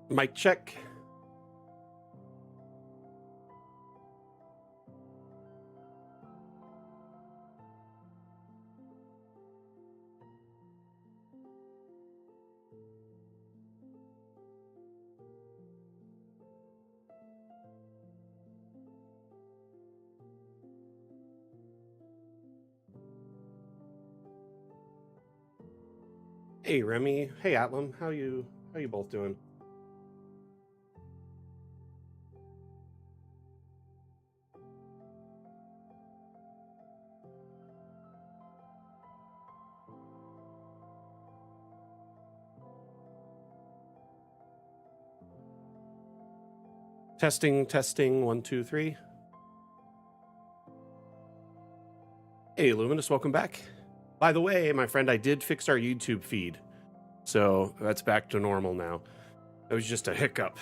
Mic check. Hey Remy, hey Atlam, how you both doing? Testing, 1, 2, 3. Hey Luminous, welcome back. By the way, my friend, I did fix our YouTube feed. So that's back to normal now. It was just a hiccup.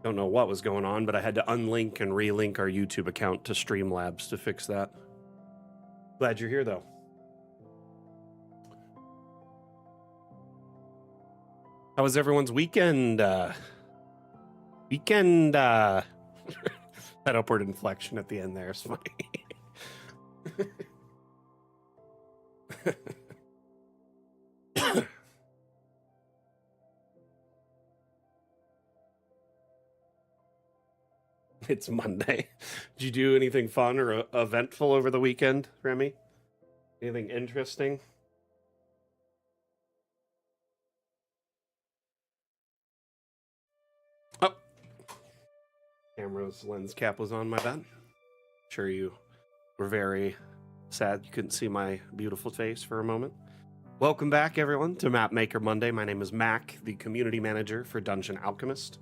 Don't know what was going on, but I had to unlink and relink our YouTube account to Streamlabs to fix that. Glad you're here though. How was everyone's weekend? That upward inflection at the end there is funny. It's Monday. Did you do anything fun or eventful over the weekend, Remy? Anything interesting? Oh, camera's lens cap was on, my bad. Sure you were very sad you couldn't see my beautiful face for a moment. Welcome back, everyone, to Mapmaker Monday. My name is Mac, the community manager for Dungeon Alchemist.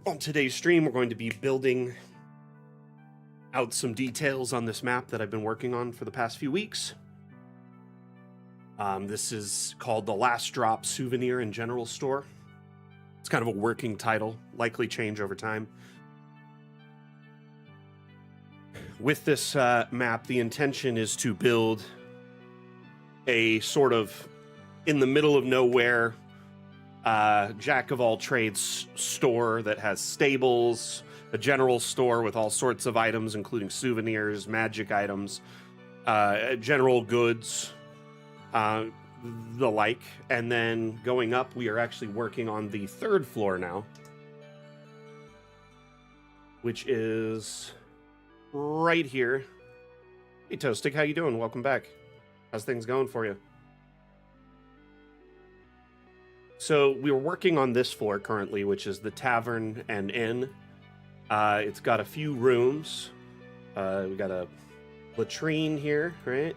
On today's stream, we're going to be building out some details on this map that I've been working on for the past few weeks. This is called the Last Drop Souvenir and General Store. It's kind of a working title, likely change over time. With this map, the intention is to build a sort of in the middle of nowhere jack of all trades store that has stables, a general store with all sorts of items, including souvenirs, magic items, general goods, the like. And then going up, we are actually working on the third floor now, which is right here. Hey Toastic, how you doing? Welcome back. How's things going for you? So we're working on this floor currently, which is the tavern and inn. It's got a few rooms. We got a latrine here, right?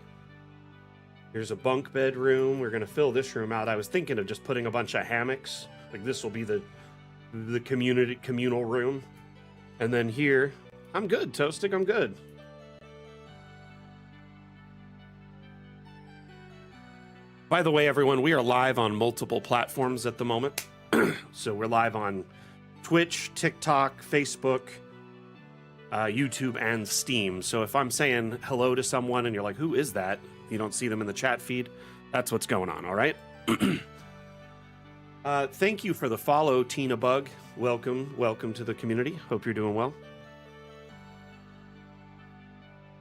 Here's a bunk bedroom. We're gonna fill this room out. I was thinking of just putting a bunch of hammocks. Like this will be the communal room. And then here, I'm good, Toastic, I'm good. By the way, everyone, we are live on multiple platforms at the moment. So we're live on Twitch, TikTok, Facebook, YouTube, and Steam. So if I'm saying hello to someone and you're like, who is that? You don't see them in the chat feed. That's what's going on, all right? Thank you for the follow, Tina Bug. Welcome to the community. Hope you're doing well.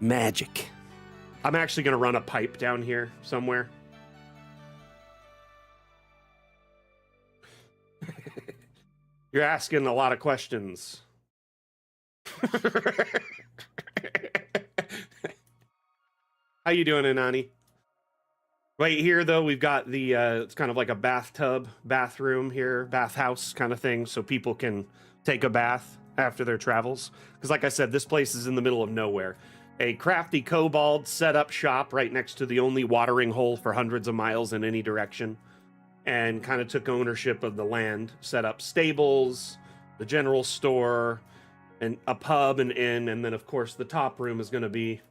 Magic. I'm actually going to run a pipe down here somewhere. You're asking a lot of questions. How you doing, Inani? Right here, though, we've got the, it's kind of like a bathroom here, bathhouse kind of thing, so people can take a bath after their travels. Because like I said, this place is in the middle of nowhere. A crafty kobold set up shop right next to the only watering hole for hundreds of miles in any direction, and kind of took ownership of the land, set up stables, the general store, and a pub and inn, and then of course the top room is going to be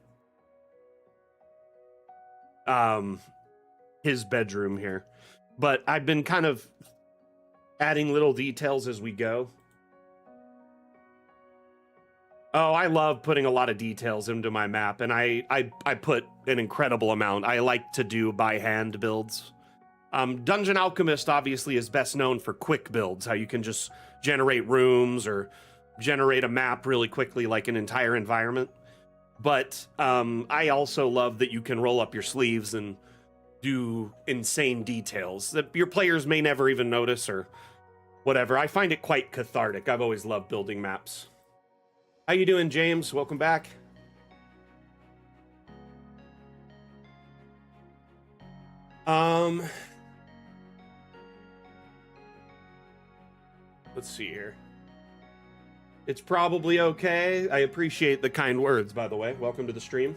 his bedroom here. But I've been kind of adding little details as we go. Oh, I love putting a lot of details into my map, and I put an incredible amount. I like to do by hand builds. Dungeon Alchemist obviously is best known for quick builds, how you can just generate rooms or generate a map really quickly, like an entire environment. But I also love that you can roll up your sleeves and do insane details that your players may never even notice or whatever. I find it quite cathartic. I've always loved building maps. How you doing, James? Welcome back. Let's see here. It's probably okay. I appreciate the kind words, by the way. Welcome to the stream.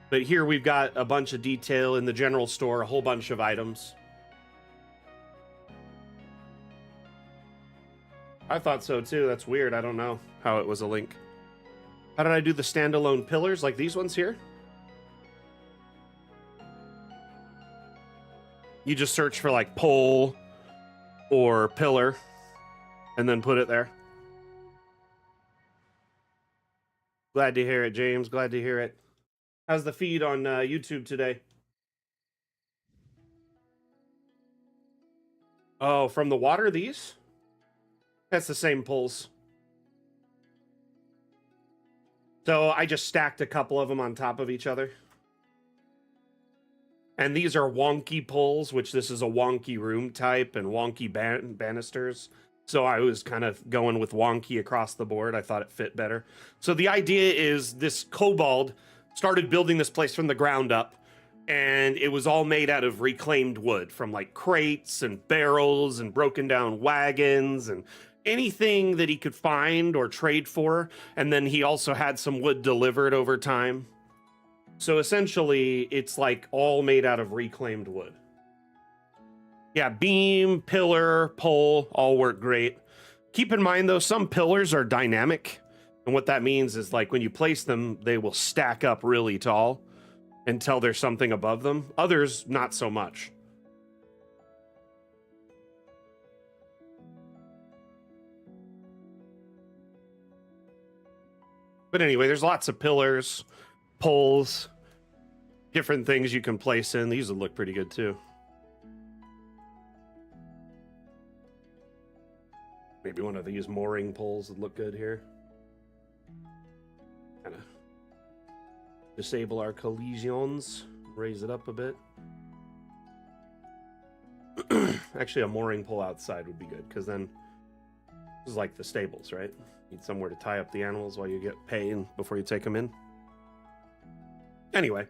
But here we've got a bunch of detail in the general store, a whole bunch of items. I thought so too. That's weird. I don't know how it was a link. How did I do the standalone pillars like these ones here? You just search for like pole or pillar and then put it there. Glad to hear it, James. Glad to hear it. How's the feed on YouTube today? Oh, from the water, these? That's the same poles. So I just stacked a couple of them on top of each other. And these are wonky poles, which this is a wonky room type and wonky banisters. So I was kind of going with wonky across the board. I thought it fit better. So the idea is this kobold started building this place from the ground up, and it was all made out of reclaimed wood from like crates and barrels and broken down wagons and anything that he could find or trade for. And then he also had some wood delivered over time. So essentially, it's like all made out of reclaimed wood. Yeah, beam, pillar, pole, all work great. Keep in mind, though, some pillars are dynamic. And what that means is, like, when you place them, they will stack up really tall until there's something above them. Others, not so much. But anyway, there's lots of pillars, poles, different things you can place in. These would look pretty good too. Maybe one of these mooring poles would look good here. Kind of disable our collisions, raise it up a bit. Actually, a mooring pole outside would be good, because then this is like the stables, right? Need somewhere to tie up the animals while you get paid before you take them in. Anyway.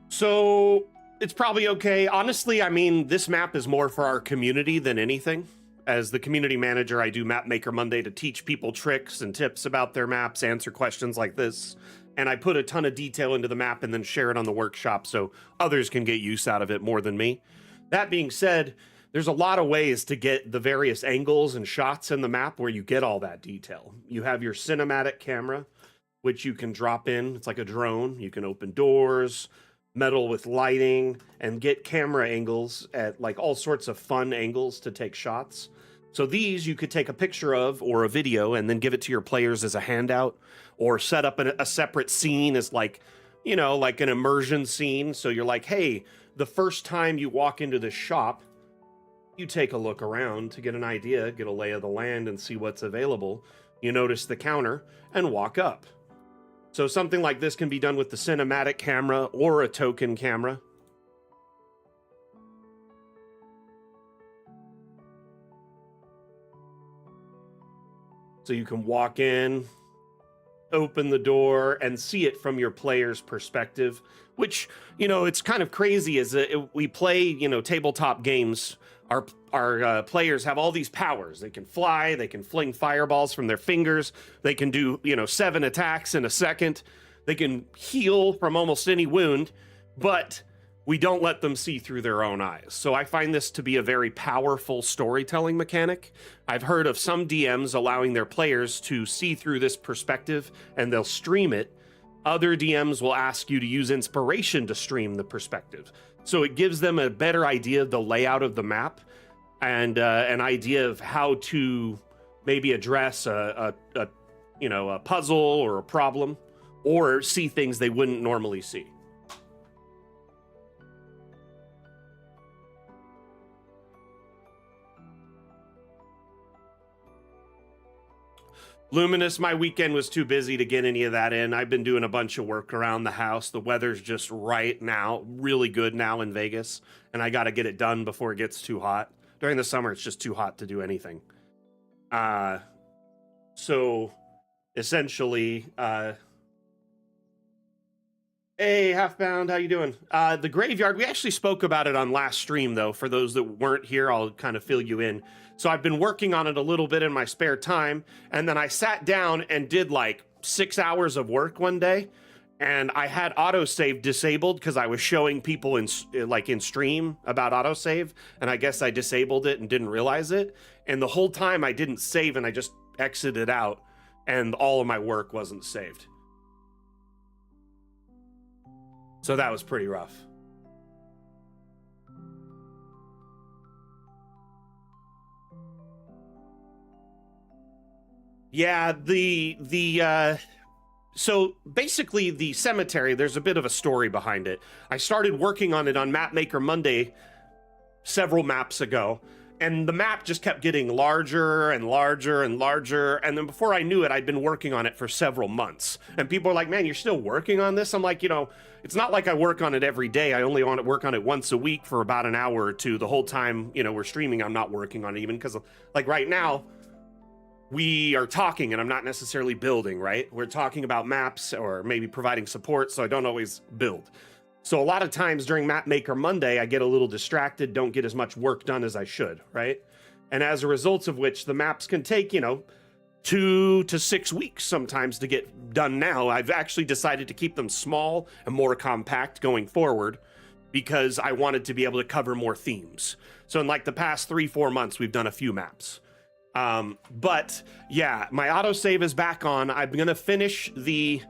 So it's probably okay. Honestly, I mean, this map is more for our community than anything. As the community manager, I do Mapmaker Monday to teach people tricks and tips about their maps, answer questions like this. And I put a ton of detail into the map and then share it on the workshop so others can get use out of it more than me. That being said, there's a lot of ways to get the various angles and shots in the map where you get all that detail. You have your cinematic camera, which you can drop in. It's like a drone. You can open doors, meddle with lighting, and get camera angles at like all sorts of fun angles to take shots. So these you could take a picture of or a video and then give it to your players as a handout, or set up a separate scene as like, you know, like an immersion scene. So you're like, hey, the first time you walk into this shop, you take a look around to get an idea, get a lay of the land and see what's available. You notice the counter and walk up. So something like this can be done with the cinematic camera or a token camera. So you can walk in, open the door, and see it from your player's perspective, which, you know, it's kind of crazy as we play, you know, tabletop games. Our players have all these powers. They can fly, they can fling fireballs from their fingers, they can do, you know, 7 attacks in a second, they can heal from almost any wound, but we don't let them see through their own eyes. So I find this to be a very powerful storytelling mechanic. I've heard of some DMs allowing their players to see through this perspective and they'll stream it. Other DMs will ask you to use inspiration to stream the perspective. So it gives them a better idea of the layout of the map. and an idea of how to maybe address a puzzle or a problem, or see things they wouldn't normally see. Luminous, my weekend was too busy to get any of that in. I've been doing a bunch of work around the house. The weather's just right now, really good now in Vegas, and I got to get it done before it gets too hot. During the summer, it's just too hot to do anything. So essentially, hey, Halfbound, how you doing? The graveyard, we actually spoke about it on last stream, though. For those that weren't here, I'll kind of fill you in. So I've been working on it a little bit in my spare time, and then I sat down and did like 6 hours of work one day, and I had autosave disabled because I was showing people in stream about autosave, and I guess I disabled it and didn't realize it. And the whole time I didn't save, and I just exited out, and all of my work wasn't saved. So that was pretty rough. Yeah, so basically the cemetery, there's a bit of a story behind it. I started working on it on Mapmaker Monday several maps ago, and the map just kept getting larger and larger and larger, and then before I knew it, I'd been working on it for several months. And people are like, man, you're still working on this? I'm like, it's not like I work on it every day. I only want to work on it once a week for about an hour or two. The whole time, we're streaming, I'm not working on it, even because, like, right now, we are talking and I'm not necessarily building, right? We're talking about maps or maybe providing support, so I don't always build. So a lot of times during Mapmaker Monday, I get a little distracted, don't get as much work done as I should, right? And as a result of which, the maps can take, 2 to 6 weeks sometimes to get done now. I've actually decided to keep them small and more compact going forward because I wanted to be able to cover more themes. So in like the past 3-4 months, we've done a few maps. But yeah, my autosave is back on. I'm gonna finish that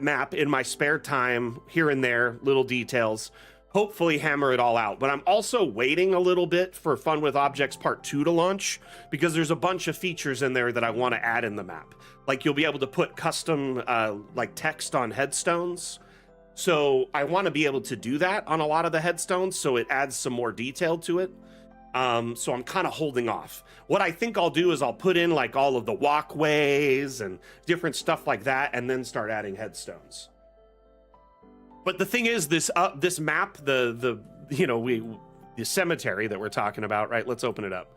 map in my spare time, here and there, little details, hopefully hammer it all out. But I'm also waiting a little bit for Fun with Objects Part 2 to launch, because there's a bunch of features in there that I want to add in the map. Like, you'll be able to put custom like text on headstones. So I want to be able to do that on a lot of the headstones, so it adds some more detail to it. So I'm kind of holding off. What I think I'll do is I'll put in like all of the walkways and different stuff like that, and then start adding headstones. But the thing is, this map, the cemetery that we're talking about, right? Let's open it up.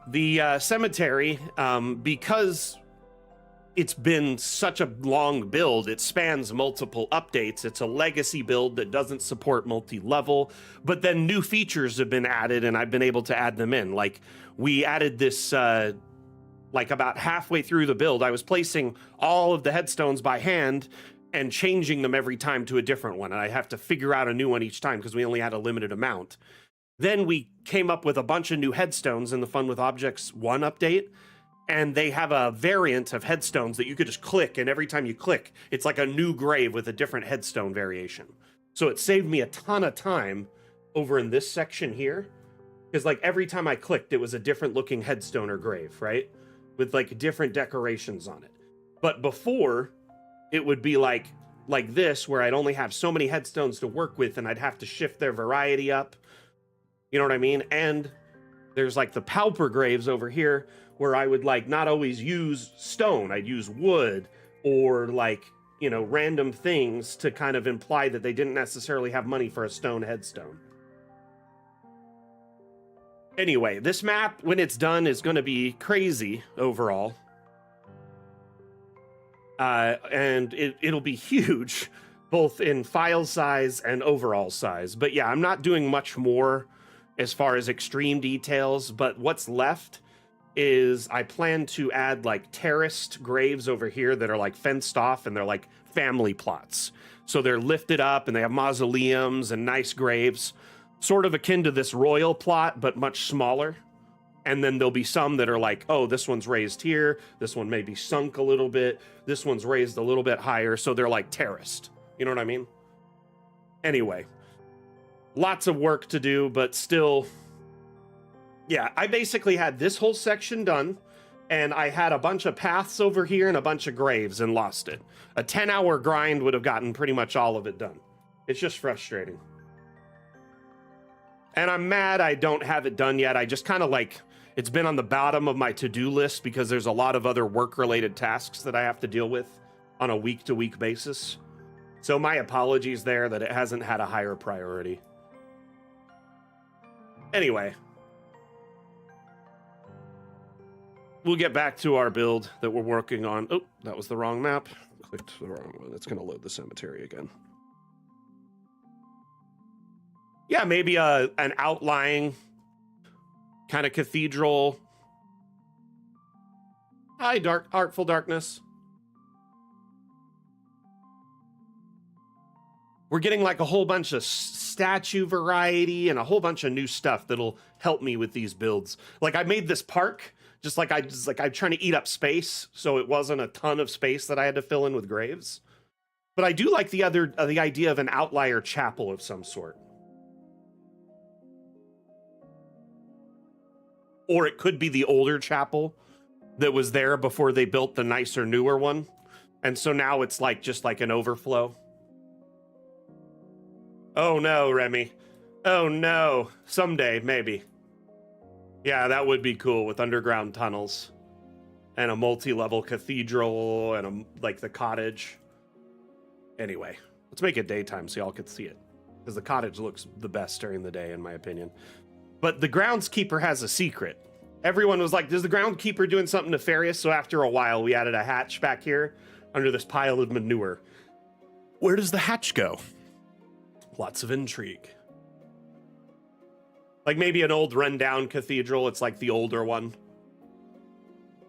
The cemetery, because it's been such a long build, it spans multiple updates. It's a legacy build that doesn't support multi-level, but then new features have been added and I've been able to add them in. Like, we added this, like about halfway through the build, I was placing all of the headstones by hand and changing them every time to a different one. And I have to figure out a new one each time because we only had a limited amount. Then we came up with a bunch of new headstones in the Fun with Objects 1 update. And they have a variant of headstones that you could just click, and every time you click, it's like a new grave with a different headstone variation. So it saved me a ton of time over in this section here, because like every time I clicked, it was a different looking headstone or grave, right? With like different decorations on it. But before, it would be like this, where I'd only have so many headstones to work with, and I'd have to shift their variety up. You know what I mean? And there's like the pauper graves over here, where I would like not always use stone. I'd use wood or like, random things to kind of imply that they didn't necessarily have money for a stone headstone. Anyway, this map, when it's done, is going to be crazy overall. And it'll be huge, both in file size and overall size. But yeah, I'm not doing much more as far as extreme details, but what's left is I plan to add like terraced graves over here that are like fenced off, and they're like family plots. So they're lifted up and they have mausoleums and nice graves, sort of akin to this royal plot, but much smaller. And then there'll be some that are like, oh, this one's raised here. This one may be sunk a little bit. This one's raised a little bit higher. So they're like terraced. You know what I mean? Anyway, Lots of work to do, but still, yeah, I basically had this whole section done, and I had a bunch of paths over here and a bunch of graves and lost it. A 10-hour grind would have gotten pretty much all of it done. It's just frustrating. And I'm mad I don't have it done yet. I just kind of like, it's been on the bottom of my to-do list because there's a lot of other work-related tasks that I have to deal with on a week-to-week basis. So my apologies there that it hasn't had a higher priority. Anyway, we'll get back to our build that we're working on. Oh, that was the wrong map. Clicked the wrong one. It's going to load the cemetery again. Yeah, maybe an outlying kind of cathedral. Hi, Artful Darkness. We're getting like a whole bunch of statue variety and a whole bunch of new stuff that'll help me with these builds. Like I made this park, I'm trying to eat up space, so it wasn't a ton of space that I had to fill in with graves. But I do like the idea of an outlier chapel of some sort. Or it could be the older chapel that was there before they built the nicer, newer one. And so now it's like just like an overflow. Oh no, Remy. Oh no. Someday, maybe. Yeah, that would be cool with underground tunnels and a multi-level cathedral and like the cottage. Anyway, let's make it daytime so y'all can see it, because the cottage looks the best during the day, in my opinion. But the groundskeeper has a secret. Everyone was like, is the groundskeeper doing something nefarious? So after a while, we added a hatch back here under this pile of manure. Where does the hatch go? Lots of intrigue. Like maybe an old rundown cathedral. It's like the older one.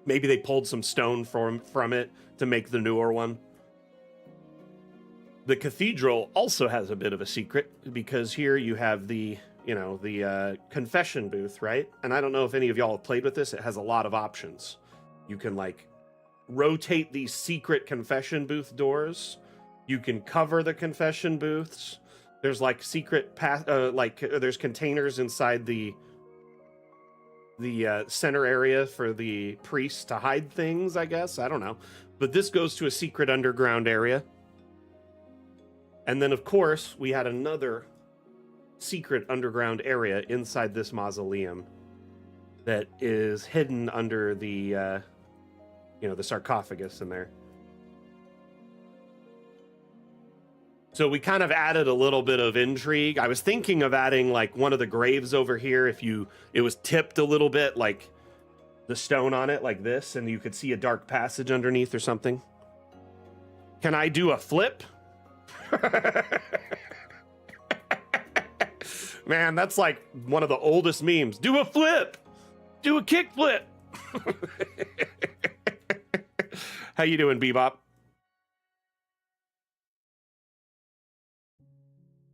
Maybe they pulled some stone from it to make the newer one. The cathedral also has a bit of a secret, because here you have the confession booth, right? And I don't know if any of y'all have played with this. It has a lot of options. You can like rotate these secret confession booth doors. You can cover the confession booths. There's like secret path, there's containers inside the center area for the priests to hide things, I guess. I don't know. But this goes to a secret underground area. And then, of course, we had another secret underground area inside this mausoleum that is hidden under the the sarcophagus in there. So we kind of added a little bit of intrigue. I was thinking of adding like one of the graves over here, it was tipped a little bit, like the stone on it like this, and you could see a dark passage underneath or something. Can I do a flip? Man, that's like one of the oldest memes. Do a flip. Do a kick flip. How you doing, Bebop?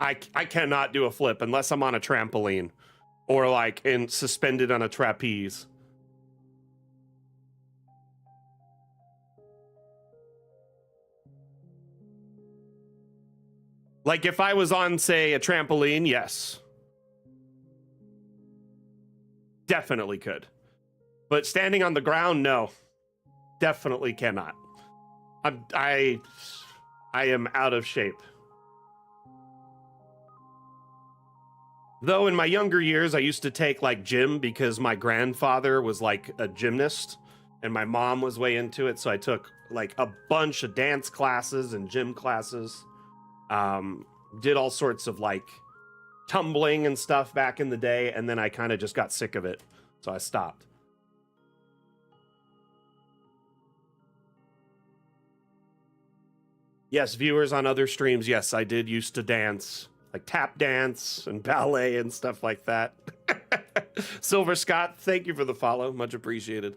I cannot do a flip unless I'm on a trampoline or like suspended on a trapeze. Like if I was on, say, a trampoline, yes. Definitely could. But standing on the ground, no. Definitely cannot. I am out of shape. Though in my younger years, I used to take like gym because my grandfather was like a gymnast and my mom was way into it. So I took like a bunch of dance classes and gym classes. Did all sorts of like tumbling and stuff back in the day. And then I kind of just got sick of it. So I stopped. Yes, viewers on other streams. Yes, I did used to dance. Like tap dance and ballet and stuff like that. Silver Scott, thank you for the follow. Much appreciated.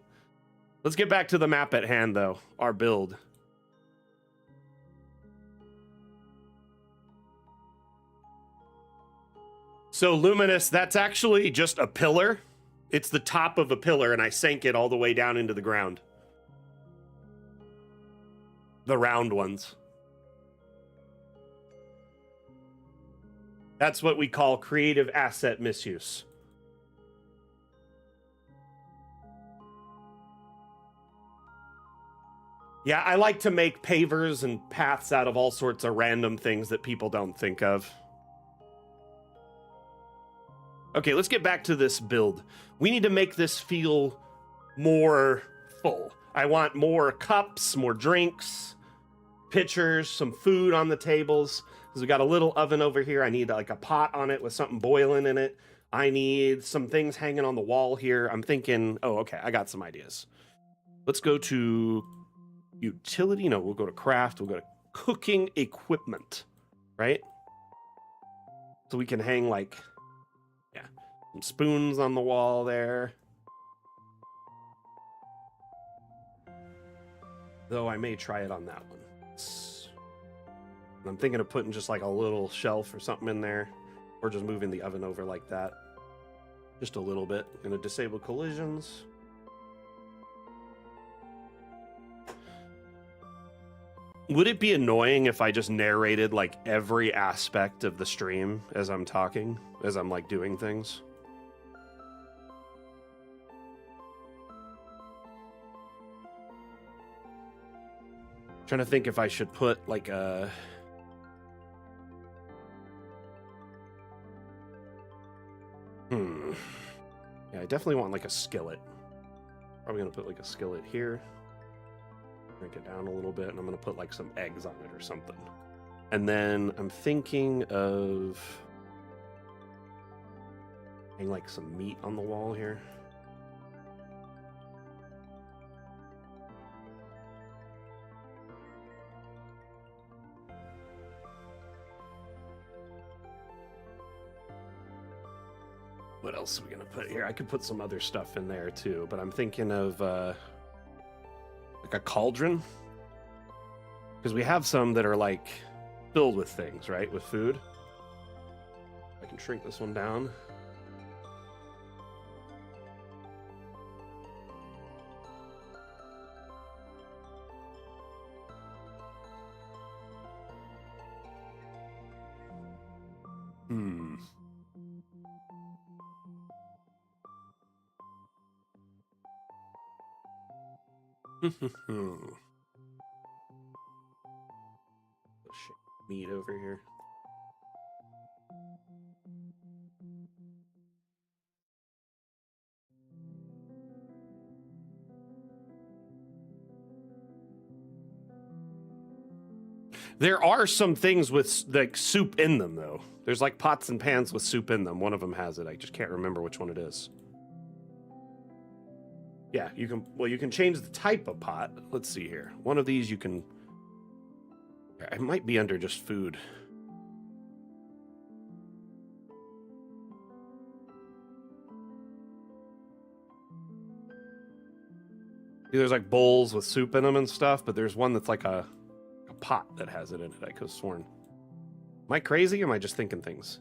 Let's get back to the map at hand, though. Our build. So, Luminous, that's actually just a pillar. It's the top of a pillar, and I sank it all the way down into the ground. The round ones. That's what we call creative asset misuse. Yeah, I like to make pavers and paths out of all sorts of random things that people don't think of. Okay, let's get back to this build. We need to make this feel more full. I want more cups, more drinks, pitchers, some food on the tables. Because we got a little oven over here. I need like a pot on it with something boiling in it. I need some things hanging on the wall here. I'm thinking, oh, okay, I got some ideas. Let's go to utility. No, we'll go to craft. We'll go to cooking equipment, right? So we can hang like, yeah, some spoons on the wall there. Though I may try it on that one. I'm thinking of putting just like a little shelf or something in there, or just moving the oven over like that. Just a little bit. Gonna disable collisions. Would it be annoying if I just narrated like every aspect of the stream as I'm talking, as I'm like doing things? Trying to think if I should put like a... Yeah, I definitely want like a skillet. Probably gonna put like a skillet here. Drink it down a little bit, and I'm gonna put like some eggs on it or something. And then I'm thinking of putting like some meat on the wall here. What else are we gonna put here? I could put some other stuff in there too, but I'm thinking of like a cauldron, because we have some that are like filled with things, right? With food. I can shrink this one down. Meat over here. There are some things with like soup in them, though. There's like pots and pans with soup in them. One of them has it. I just can't remember which one it is. Yeah, you can. Well, you can change the type of pot. Let's see here. One of these you can. It might be under just food. There's like bowls with soup in them and stuff, but there's one that's like a pot that has it in it. I could have sworn. Am I crazy? Or am I just thinking things?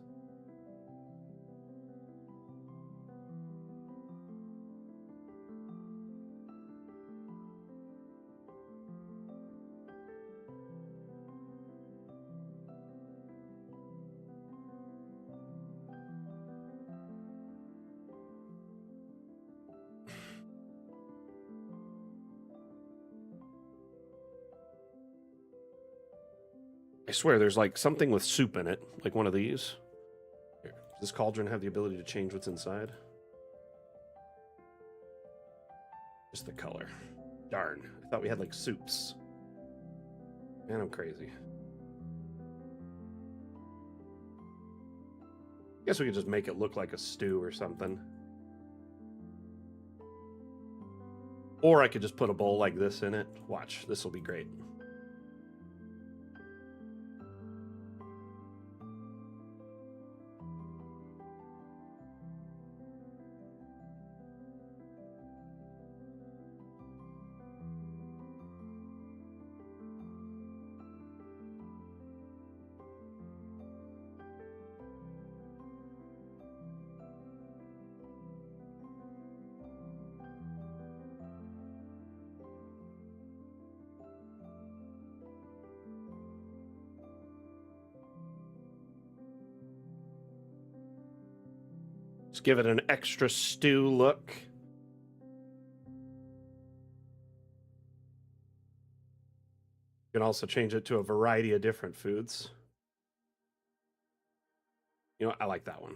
I swear there's like something with soup in it, like one of these. Here. Does this cauldron have the ability to change what's inside? Just the color. Darn. I thought we had like soups. Man, I'm crazy. Guess we could just make it look like a stew or something. Or I could just put a bowl like this in it. Watch, this will be great. Just give it an extra stew look. You can also change it to a variety of different foods. You know what? I like that one.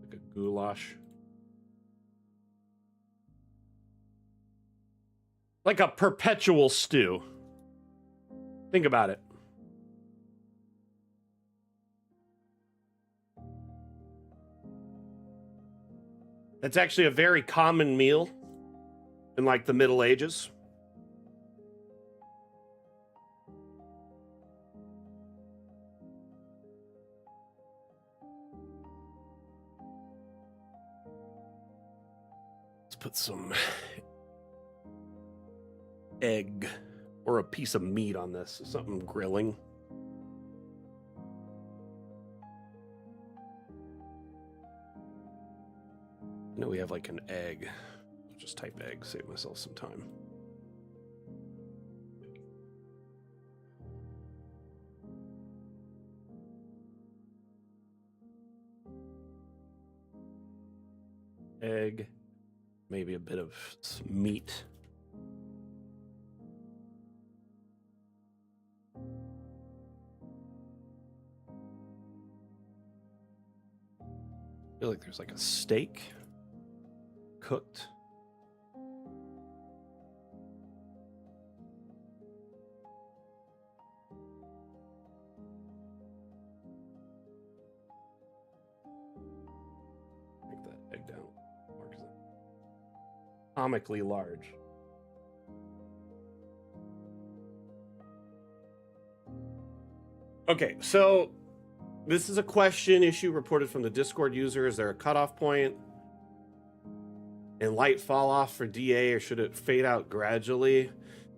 Like a goulash. Like a perpetual stew. Think about it. That's actually a very common meal in like the Middle Ages. Let's put some egg or a piece of meat on this, something grilling. I know we have like an egg. I'll just type egg, save myself some time. Egg, maybe a bit of meat. I feel like there's like a steak cooked. Break that egg down. Mark that. Comically large. Okay, so this is a question issue reported from the Discord user. Is there a cutoff point? And light fall off for DA, or should it fade out gradually?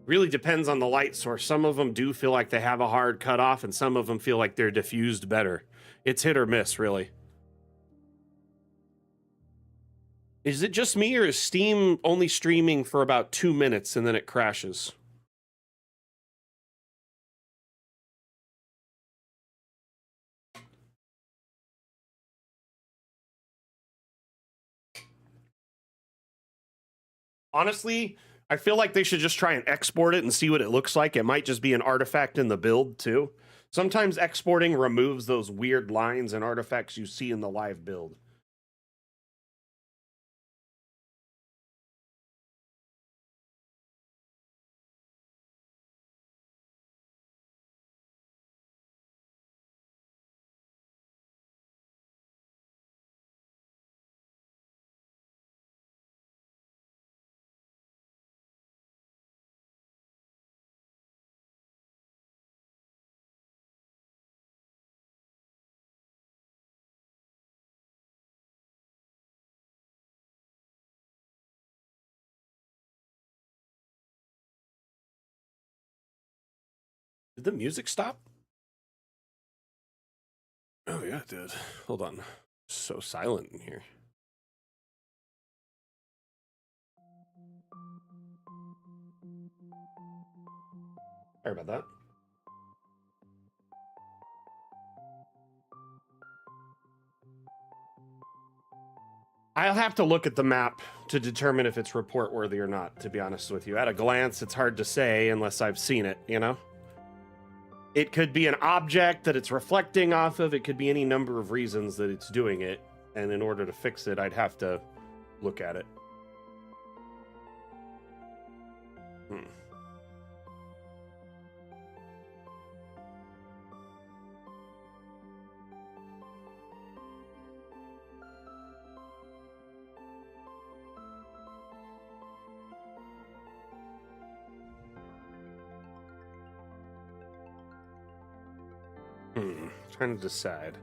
Really depends on the light source. Some of them do feel like they have a hard cutoff, and some of them feel like they're diffused better. It's hit or miss, really. Is it just me, or is Steam only streaming for about 2 minutes and then it crashes? Honestly, I feel like they should just try and export it and see what it looks like. It might just be an artifact in the build, too. Sometimes exporting removes those weird lines and artifacts you see in the live build. Did the music stop? Oh, yeah, it did. Hold on. It's so silent in here. Sorry about that. I'll have to look at the map to determine if it's report worthy or not, to be honest with you. At a glance, it's hard to say unless I've seen it, you know? It could be an object that it's reflecting off of. It could be any number of reasons that it's doing it. And in order to fix it, I'd have to look at it. Trying to decide.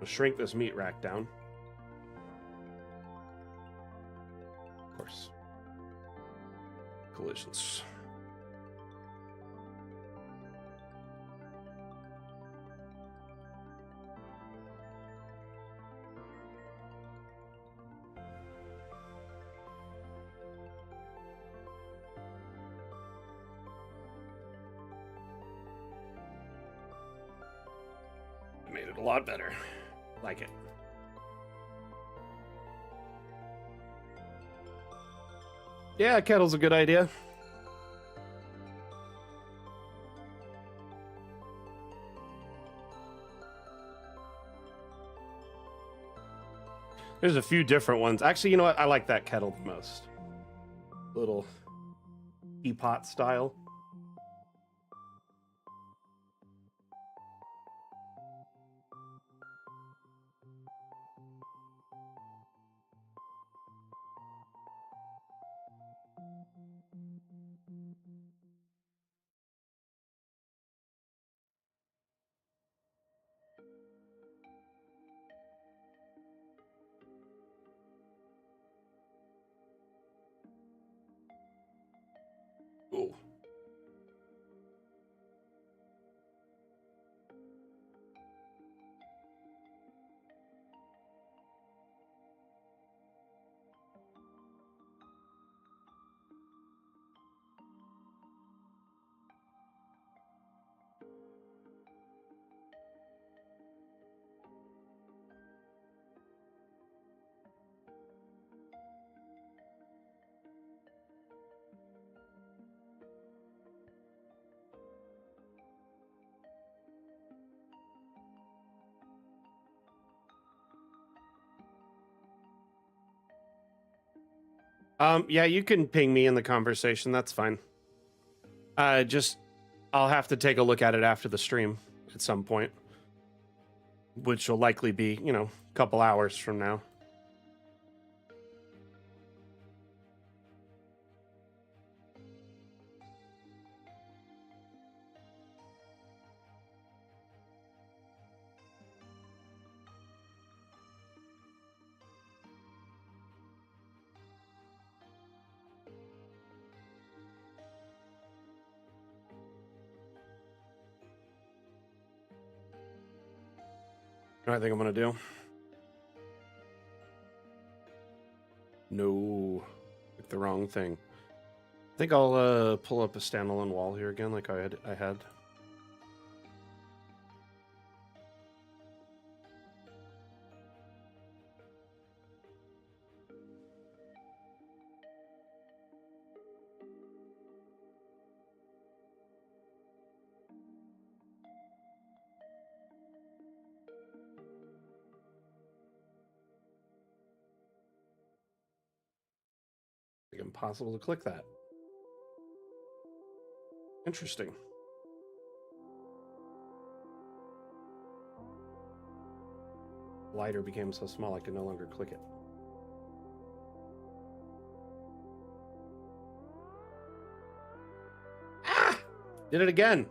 We'll shrink this meat rack down. Of course. Collisions. good. A lot better. Like it. Yeah, kettle's a good idea. There's a few different ones. Actually, you know what? I like that kettle the most. Little teapot style. Ooh. Yeah, you can ping me in the conversation. That's fine. I'll have to take a look at it after the stream at some point, which will likely be, a couple hours from now. What I think I'm gonna do? No, picked the wrong thing. I think I'll pull up a standalone wall here again, like I had. It's impossible to click that. Interesting. Lighter became so small I could no longer click it. Ah! Did it again.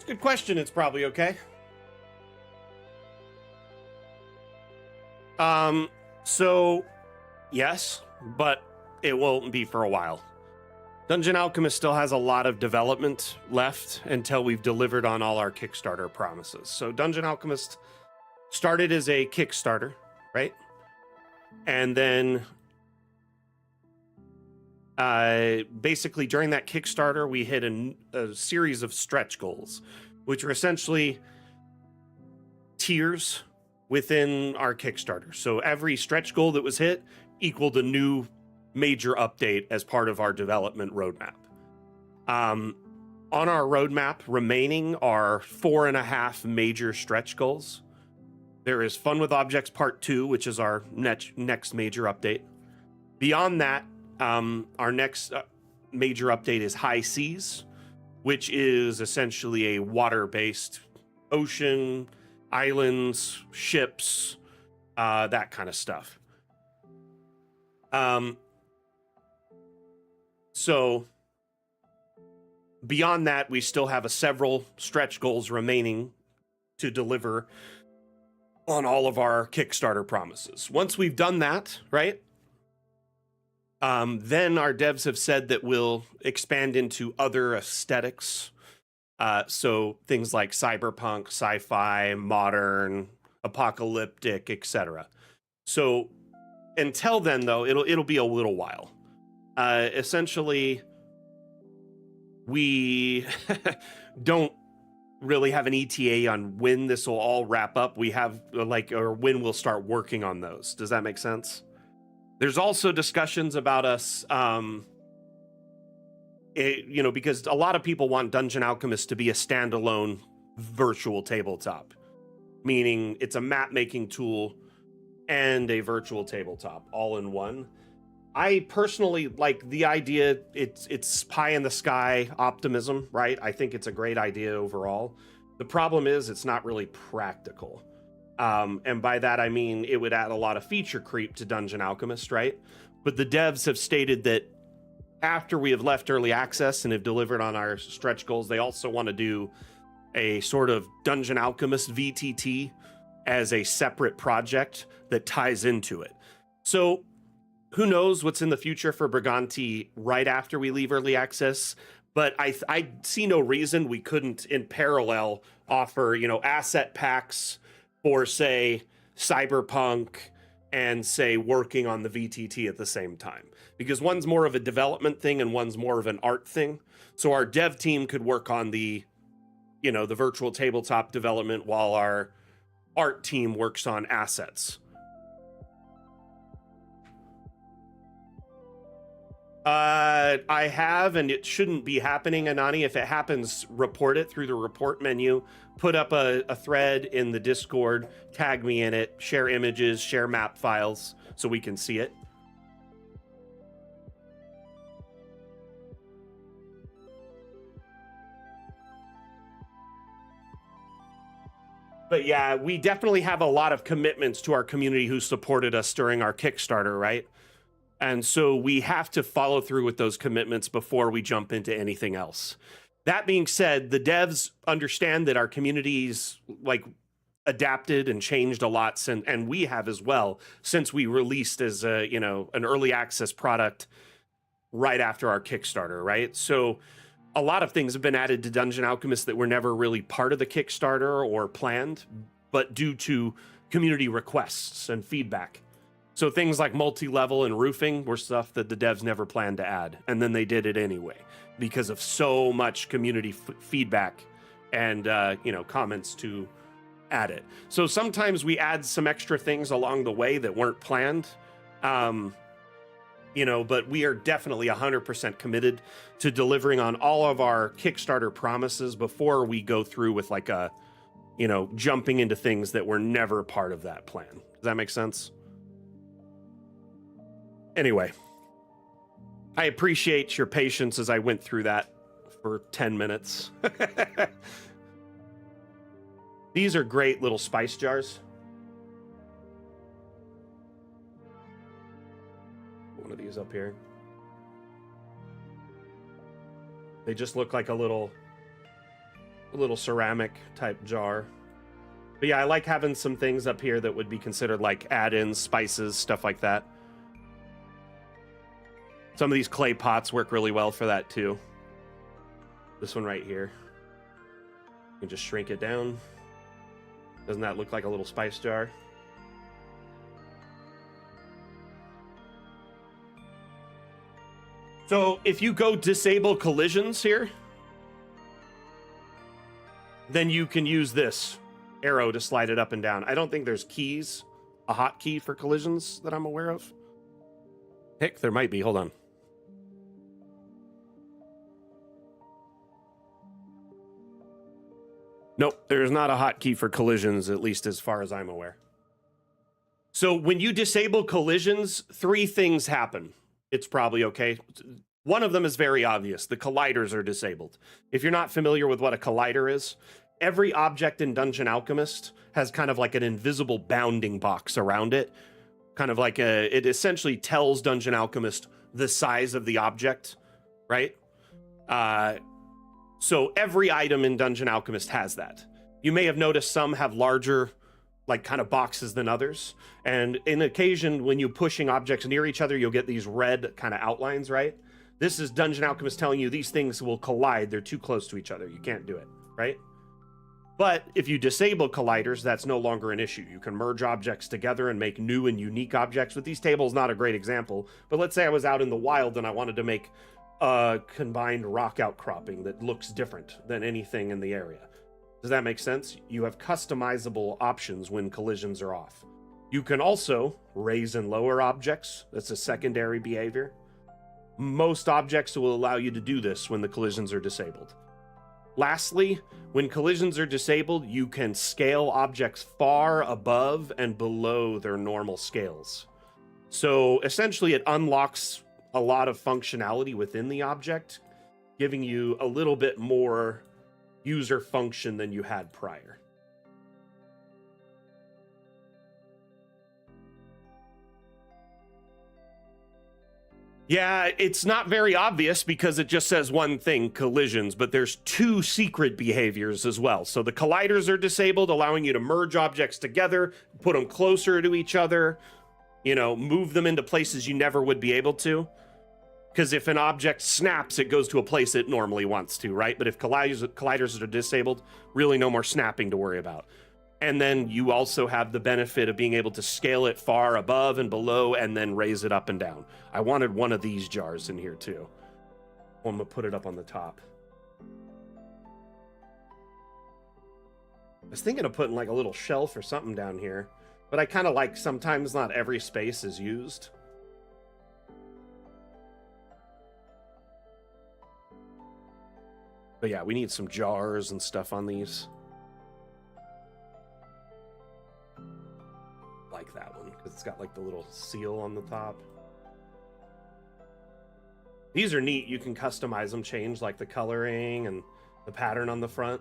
Good question. It's probably okay. So yes, but it won't be for a while. Dungeon Alchemist still has a lot of development left until we've delivered on all our Kickstarter promises. So Dungeon Alchemist started as a Kickstarter, right? And then basically during that Kickstarter, we hit a series of stretch goals, which are essentially tiers within our Kickstarter. So every stretch goal that was hit equaled a new major update as part of our development roadmap. On our roadmap remaining are 4.5 major stretch goals. There is Fun with Objects Part 2, which is our next major update. Beyond that, our next major update is High Seas, which is essentially a water-based ocean, islands, ships, that kind of stuff. So beyond that, we still have several stretch goals remaining to deliver on all of our Kickstarter promises. Once we've done that, right, Then our devs have said that we'll expand into other aesthetics. So things like cyberpunk, sci-fi, modern, apocalyptic, etc. So until then, though, it'll be a little while. Essentially, we don't really have an ETA on when this will all wrap up. We have or when we'll start working on those. Does that make sense? There's also discussions about us, because a lot of people want Dungeon Alchemist to be a standalone virtual tabletop, meaning it's a map making tool and a virtual tabletop all in one. I personally like the idea. It's pie in the sky optimism, right? I think it's a great idea overall. The problem is it's not really practical. And by that, I mean, it would add a lot of feature creep to Dungeon Alchemist, right? But the devs have stated that after we have left early access and have delivered on our stretch goals, they also want to do a sort of Dungeon Alchemist VTT as a separate project that ties into it. So who knows what's in the future for Briganti right after we leave early access, but I see no reason we couldn't in parallel offer, asset packs for, say, Cyberpunk and, say, working on the VTT at the same time. Because one's more of a development thing and one's more of an art thing. So our dev team could work on the virtual tabletop development while our art team works on assets. I have, and it shouldn't be happening, Anani. If it happens, report it through the report menu. Put up a thread in the Discord, tag me in it, share images, share map files so we can see it. But yeah, we definitely have a lot of commitments to our community who supported us during our Kickstarter, right? And so we have to follow through with those commitments before we jump into anything else. That being said, the devs understand that our community's adapted and changed a lot since, and we have as well, since we released as an early access product right after our Kickstarter, right? So a lot of things have been added to Dungeon Alchemist that were never really part of the Kickstarter or planned, but due to community requests and feedback. So things like multi-level and roofing were stuff that the devs never planned to add, and then they did it anyway because of so much community feedback and comments to add it. So sometimes we add some extra things along the way that weren't planned, but we are definitely 100% committed to delivering on all of our Kickstarter promises before we go through with jumping into things that were never part of that plan. Does that make sense? Anyway, I appreciate your patience as I went through that for 10 minutes. These are great little spice jars. One of these up here. They just look like a little ceramic type jar. But yeah, I like having some things up here that would be considered like add-ins, spices, stuff like that. Some of these clay pots work really well for that too. This one right here. You can just shrink it down. Doesn't that look like a little spice jar? So if you go disable collisions here, then you can use this arrow to slide it up and down. I don't think there's keys, a hotkey for collisions that I'm aware of. Heck, there might be. Hold on. Nope, there's not a hotkey for collisions, at least as far as I'm aware. So when you disable collisions, 3 things happen. It's probably okay. One of them is very obvious. The colliders are disabled. If you're not familiar with what a collider is, every object in Dungeon Alchemist has kind of like an invisible bounding box around it. Kind of like it essentially tells Dungeon Alchemist the size of the object, right? So every item in Dungeon Alchemist has that. You may have noticed some have larger like kind of boxes than others. And in occasion, when you're pushing objects near each other, you'll get these red kind of outlines, right? This is Dungeon Alchemist telling you these things will collide. They're too close to each other. You can't do it, right? But if you disable colliders, that's no longer an issue. You can merge objects together and make new and unique objects. With these tables, not a great example, but let's say I was out in the wild and I wanted to make a combined rock outcropping that looks different than anything in the area. Does that make sense? You have customizable options when collisions are off. You can also raise and lower objects. That's a secondary behavior. Most objects will allow you to do this when the collisions are disabled. Lastly, when collisions are disabled, you can scale objects far above and below their normal scales. So essentially it unlocks a lot of functionality within the object, giving you a little bit more user function than you had prior. Yeah, it's not very obvious because it just says one thing, collisions, but there's two secret behaviors as well. So the colliders are disabled, allowing you to merge objects together, put them closer to each other, you know, move them into places you never would be able to. Because if an object snaps, it goes to a place it normally wants to, right? But if colliders are disabled, really no more snapping to worry about. And then you also have the benefit of being able to scale it far above and below and then raise it up and down. I wanted one of these jars in here too. I'm gonna put it up on the top. I was thinking of putting like a little shelf or something down here, but I kind of like sometimes not every space is used. But yeah, we need some jars and stuff on these. Like that one because it's got like the little seal on the top. These are neat. You can customize them, change like the coloring and the pattern on the front.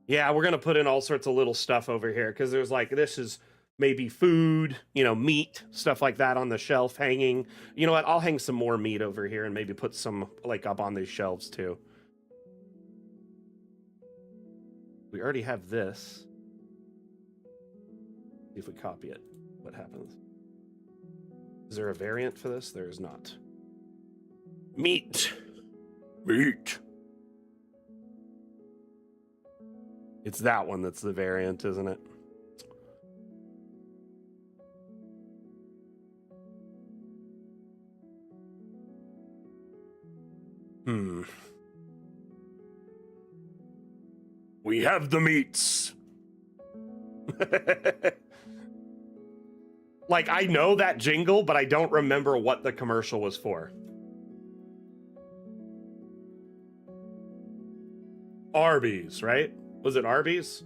Yeah, we're gonna put in all sorts of little stuff over here because there's like, this is maybe food, you know, meat, stuff like that on the shelf hanging. You know what? I'll hang some more meat over here and maybe put some like up on these shelves too. We already have this. See if we copy it, what happens? Is there a variant for this? There is not. Meat. Meat. It's that one that's the variant, isn't it? We have the meats. Like, I know that jingle, but I don't remember what the commercial was for. Arby's, right? Was it Arby's?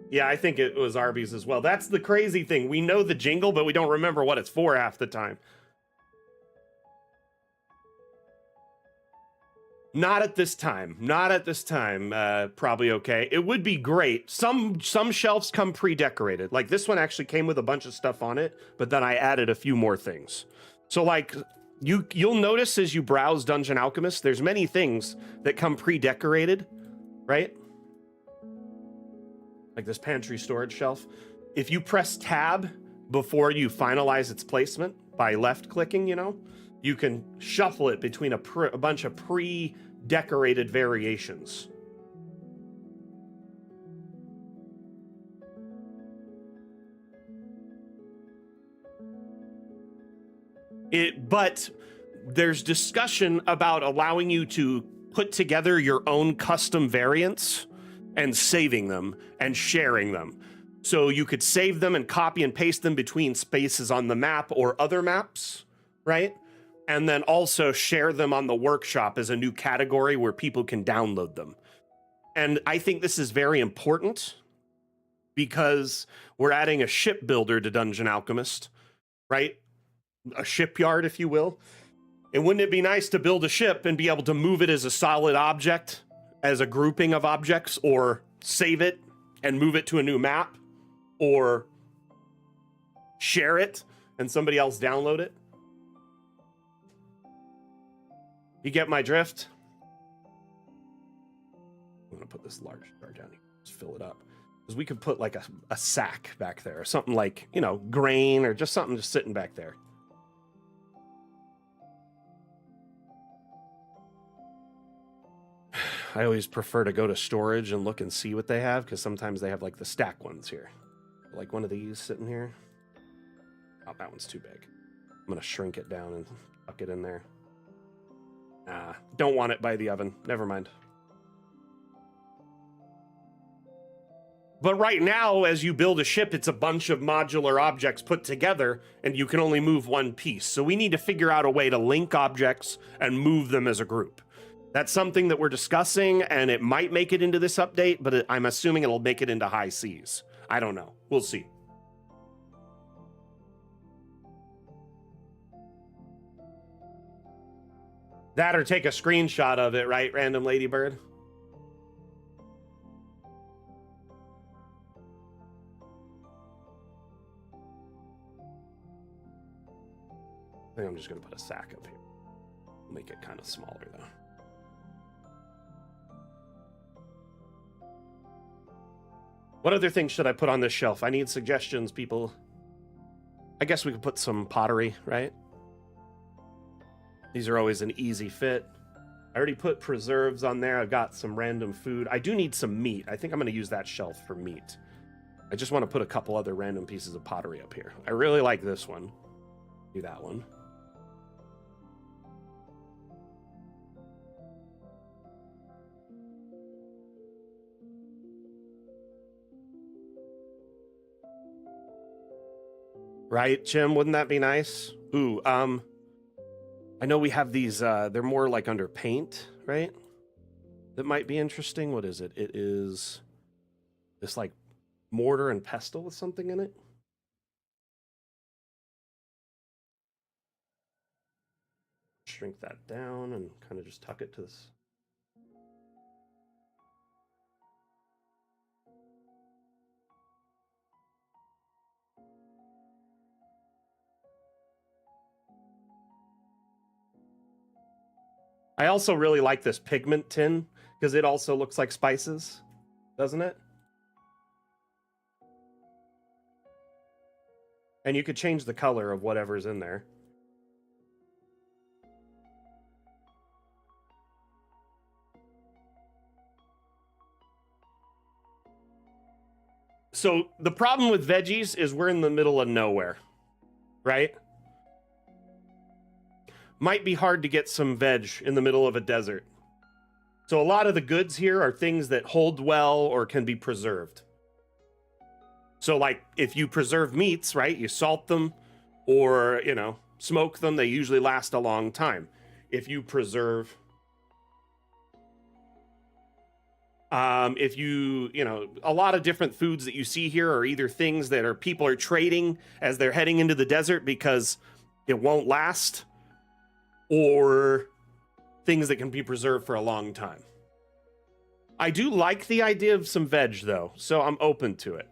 Yeah, I think it was Arby's as well. That's the crazy thing. We know the jingle, but we don't remember what it's for half the time. Not at this time. Not at this time. Probably okay. It would be great. Some shelves come pre-decorated. Like this one actually came with a bunch of stuff on it, but then I added a few more things. So like you'll notice as you browse Dungeon Alchemist, there's many things that come pre-decorated, right? Like this pantry storage shelf. If you press tab before you finalize its placement by left clicking, you know, you can shuffle it between a bunch of pre-decorated variations. But there's discussion about allowing you to put together your own custom variants and saving them and sharing them. So you could save them and copy and paste them between spaces on the map or other maps, right? And then also share them on the workshop as a new category where people can download them. And I think this is very important because we're adding a shipbuilder to Dungeon Alchemist, right? A shipyard, if you will. And wouldn't it be nice to build a ship and be able to move it as a solid object, as a grouping of objects, or save it and move it to a new map, or share it and somebody else download it. You get my drift? I'm gonna put this large jar down here. Just fill it up. Because we could put like a sack back there, or something like, you know, grain, or just something just sitting back there. I always prefer to go to storage and look and see what they have, because sometimes they have like the stack ones here. Like one of these sitting here. Oh, that one's too big. I'm gonna shrink it down and tuck it in there. Nah, don't want it by the oven. Never mind. But right now, as you build a ship, it's a bunch of modular objects put together, and you can only move one piece. So we need to figure out a way to link objects and move them as a group. That's something that we're discussing, and it might make it into this update, but I'm assuming it'll make it into high seas. I don't know. We'll see. That or take a screenshot of it, right, Random Ladybird? I think I'm just going to put a sack up here. Make it kind of smaller, though. What other things should I put on this shelf? I need suggestions, people. I guess we could put some pottery, right? These are always an easy fit. I already put preserves on there. I've got some random food. I do need some meat. I think I'm going to use that shelf for meat. I just want to put a couple other random pieces of pottery up here. I really like this one. Do that one. Right, Jim? Wouldn't that be nice? Ooh, I know we have these, they're more like under paint, right? That might be interesting. What is it? It is this like mortar and pestle with something in it. Shrink that down and kind of just tuck it to this. I also really like this pigment tin because it also looks like spices, doesn't it? And you could change the color of whatever's in there. So the problem with veggies is we're in the middle of nowhere, right? Might be hard to get some veg in the middle of a desert. So a lot of the goods here are things that hold well or can be preserved. So like if you preserve meats, right, you salt them or, you know, smoke them, they usually last a long time. If you preserve, you know, a lot of different foods that you see here are either things that are people are trading as they're heading into the desert because it won't last, or things that can be preserved for a long time. I do like the idea of some veg, though, so I'm open to it.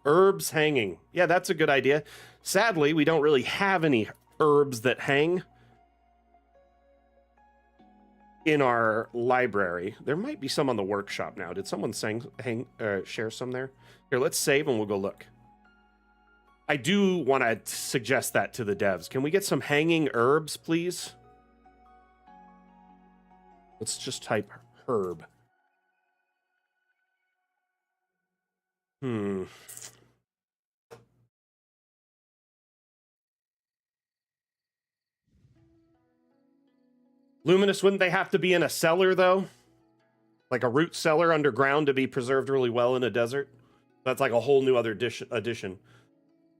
Herbs hanging. Yeah, that's a good idea. Sadly, we don't really have any herbs that hang in our library. There might be some on the workshop now. Did someone share some there? Here, let's save and we'll go look. I do want to suggest that to the devs. Can we get some hanging herbs, please? Let's just type herb. Luminous, wouldn't they have to be in a cellar, though? Like a root cellar underground to be preserved really well in a desert? That's like a whole new other addition.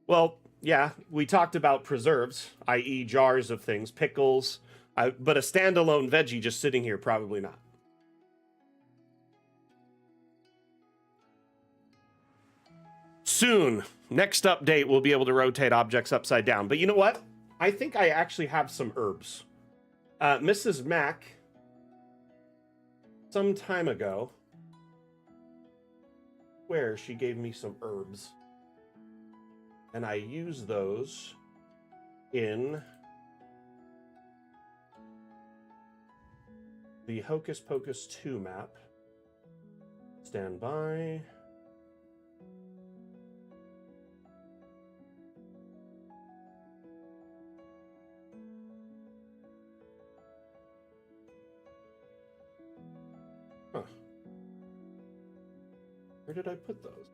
Well, yeah, we talked about preserves, i.e. jars of things, pickles, but a standalone veggie just sitting here, probably not. Soon, next update, we'll be able to rotate objects upside down. But you know what? I think I actually have some herbs. Mrs. Mac, some time ago, where she gave me some herbs. and I use those in the Hocus Pocus 2 map. Stand by. Huh. Where did I put those?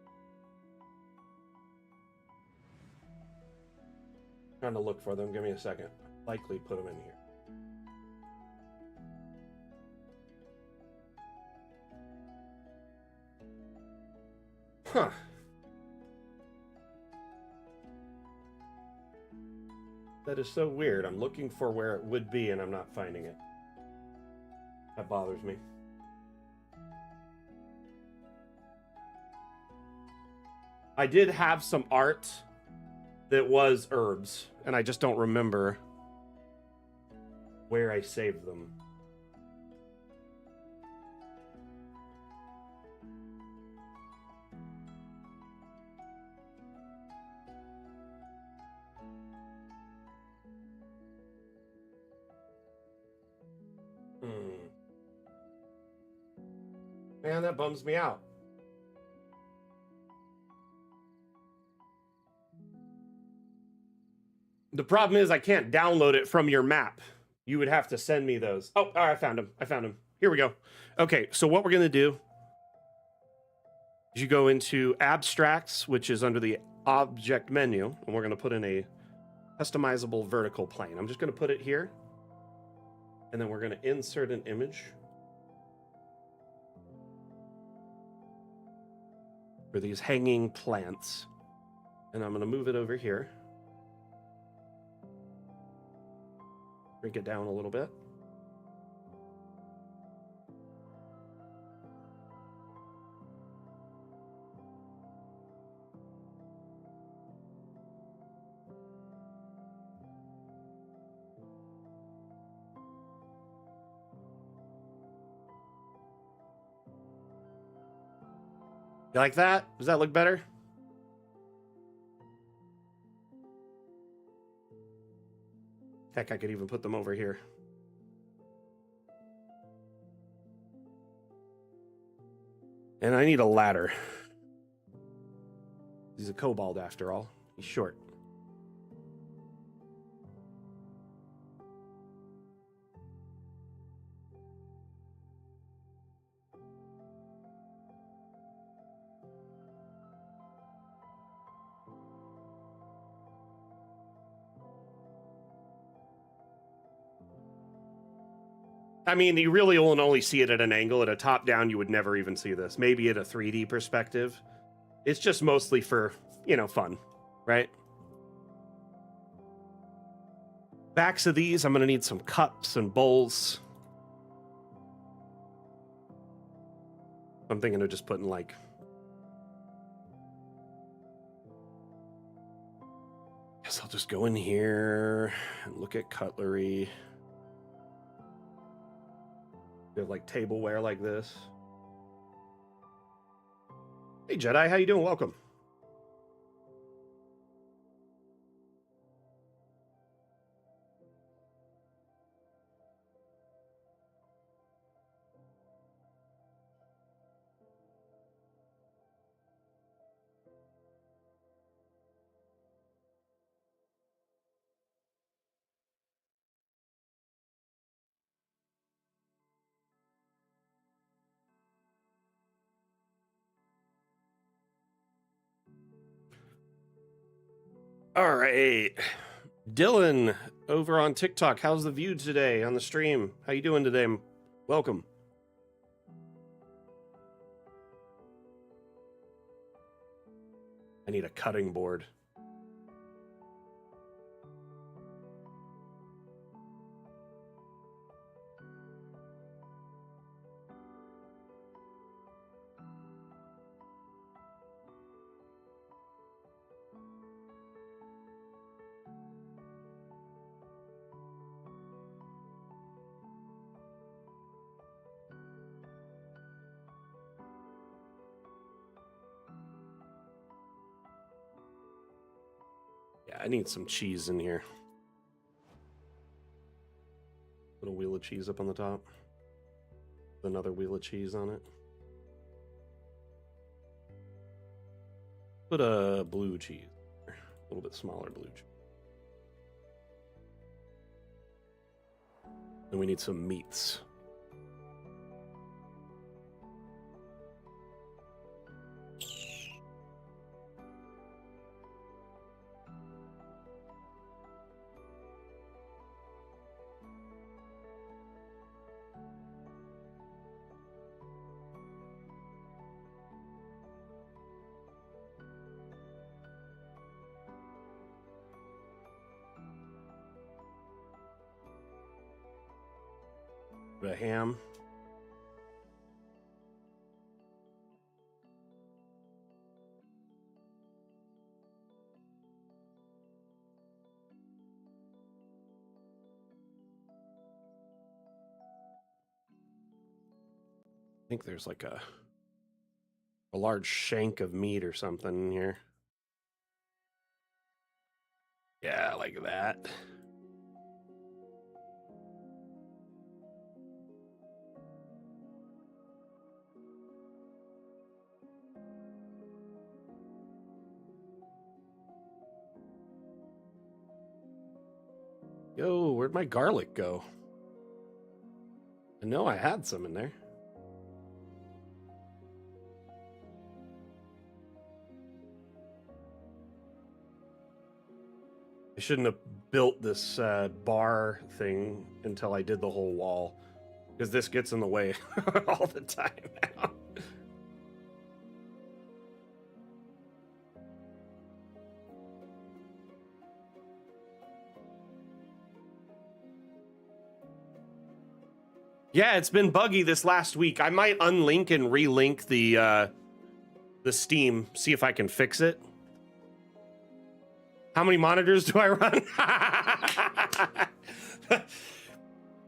Trying to look for them. Give me a second. Likely put them in here. Huh. That is so weird. I'm looking for where it would be and I'm not finding it. That bothers me. I did have some art that was herbs, and I just don't remember where I saved them. Man, that bums me out. The problem is I can't download it from your map. You would have to send me those. Oh, I found them. I found them. Here we go. Okay, so what we're going to do is you go into Abstracts, which is under the Object menu, and we're going to put in a customizable vertical plane. I'm just going to put it here, and then we're going to insert an image for these hanging plants, and I'm going to move it over here. Shrink it down a little bit. You like that? Does that look better? Heck, I could even put them over here. And I need a ladder. He's a kobold after all. He's short. I mean, you really will only see it at an angle. At a top down, you would never even see this. Maybe at a 3D perspective. It's just mostly for, you know, fun, right? Backs of these, I'm going to need some cups and bowls. I'm thinking of just putting like... Guess I'll just go in here and look at cutlery. We have like tableware like this. Hey Jedi, how you doing? Welcome. All right. Dylan over on TikTok. How's the view today on the stream? How you doing today? Welcome. I need a cutting board. I need some cheese in here. Little wheel of cheese up on the top. Another wheel of cheese on it. Put a blue cheese. A little bit smaller blue cheese. And we need some meats. A ham. I think there's like a large shank of meat or something in here. Yeah, like that. Yo, where'd my garlic go? I know I had some in there. I shouldn't have built this bar thing until I did the whole wall, because this gets in the way all the time now. Yeah, it's been buggy this last week. I might unlink and relink the Steam, see if I can fix it. How many monitors do I run?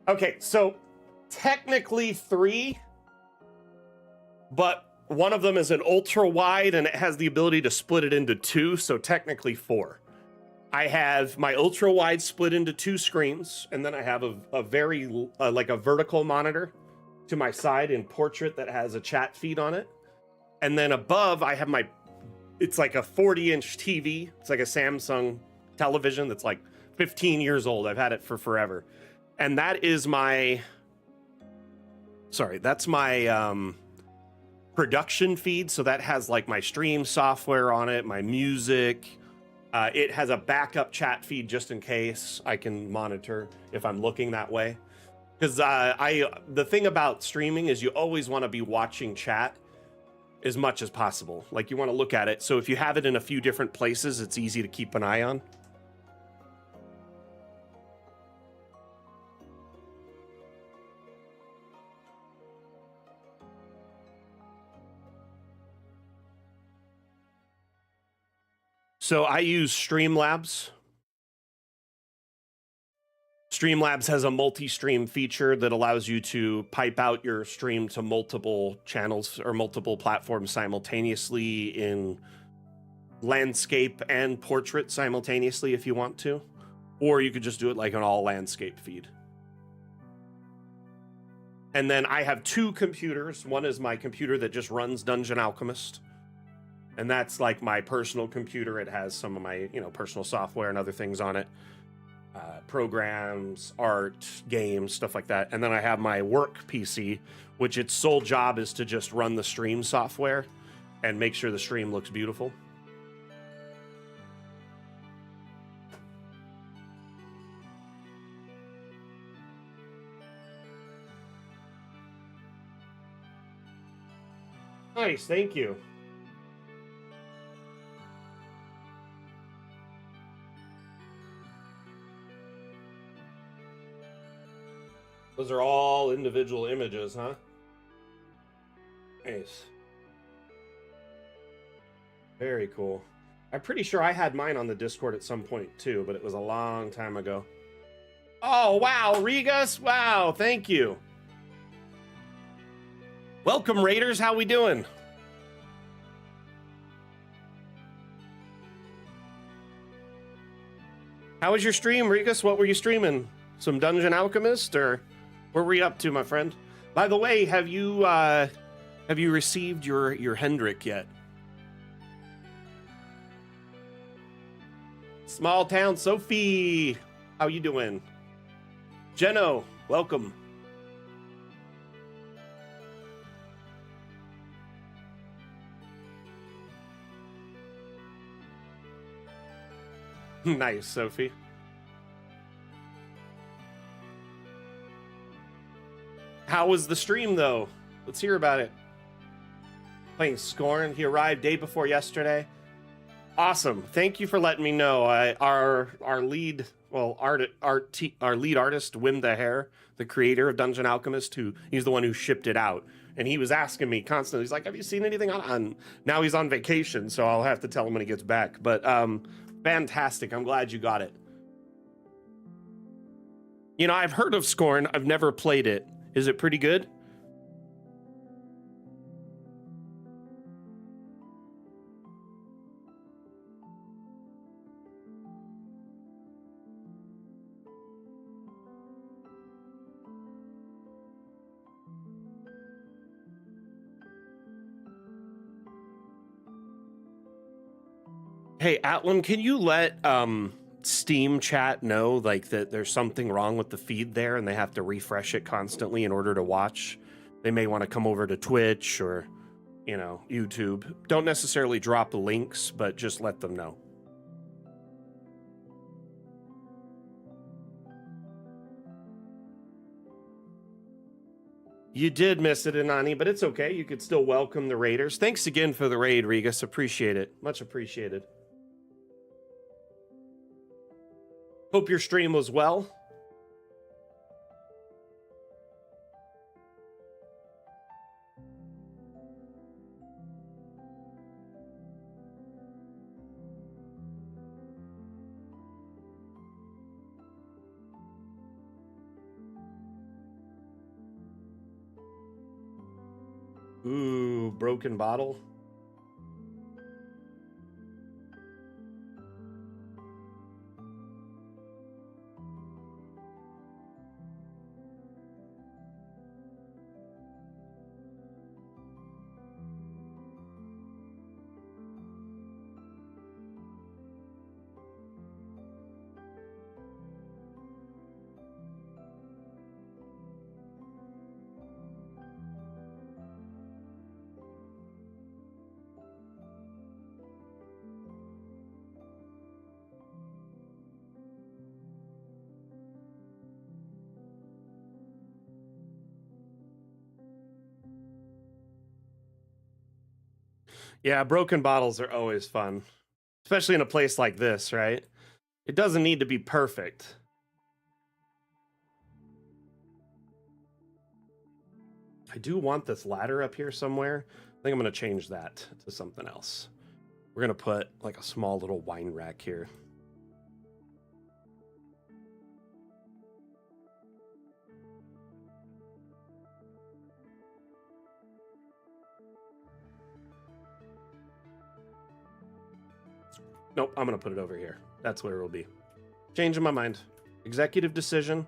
Okay, so technically 3, but one of them is an ultra wide and it has the ability to split it into 2, so technically 4. I have my ultra wide split into 2 screens, and then I have a very like a vertical monitor to my side in portrait that has a chat feed on it. And then above I have it's like a 40-inch TV. It's like a Samsung television that's like 15 years old. I've had it for forever. And that is that's my production feed. So that has like my stream software on it, my music. It has a backup chat feed just in case I can monitor if I'm looking that way. Because the thing about streaming is you always want to be watching chat as much as possible. Like you want to look at it. So if you have it in a few different places, it's easy to keep an eye on. So I use Streamlabs. Streamlabs has a multi-stream feature that allows you to pipe out your stream to multiple channels or multiple platforms simultaneously in landscape and portrait simultaneously if you want to. Or you could just do it like an all landscape feed. And then I have 2 computers. One is my computer that just runs Dungeon Alchemist. And that's like my personal computer. It has some of my, personal software and other things on it. Programs, art, games, stuff like that. And then I have my work PC, which its sole job is to just run the stream software and make sure the stream looks beautiful. Nice, thank you. Those are all individual images, huh? Nice. Very cool. I'm pretty sure I had mine on the Discord at some point too, but it was a long time ago. Oh, wow, Regas. Wow, thank you. Welcome, Raiders. How we doing? How was your stream, Regus? What were you streaming? Some Dungeon Alchemist, or what were you up to, my friend? By the way, have you received your Hendrick yet? Small town Sophie, how you doing? Jeno, welcome. Nice, Sophie. How was the stream, though? Let's hear about it. Playing Scorn. He arrived day before yesterday. Awesome. Thank you for letting me know. Our lead, well, our lead artist, Wim the Hare, the creator of Dungeon Alchemist, he's the one who shipped it out, and he was asking me constantly. He's like, "Have you seen anything on?" Now he's on vacation, so I'll have to tell him when he gets back. But fantastic. I'm glad you got it. You know, I've heard of Scorn. I've never played it. Is it pretty good? Hey, Atlam, can you let Steam chat know like that there's something wrong with the feed there and they have to refresh it constantly in order to watch? They may want to come over to Twitch or, you know, YouTube. Don't necessarily drop links, but just let them know. You did miss it, Inani, but it's okay. You could still welcome the raiders. Thanks again for the raid, Regus. Appreciate it. Much appreciated. Hope your stream was well. Ooh, broken bottle. Yeah, broken bottles are always fun, especially in a place like this, right? It doesn't need to be perfect. I do want this ladder up here somewhere. I think I'm going to change that to something else. We're going to put like a small little wine rack here. Nope, I'm going to put it over here. That's where it will be. Changing my mind. Executive decision.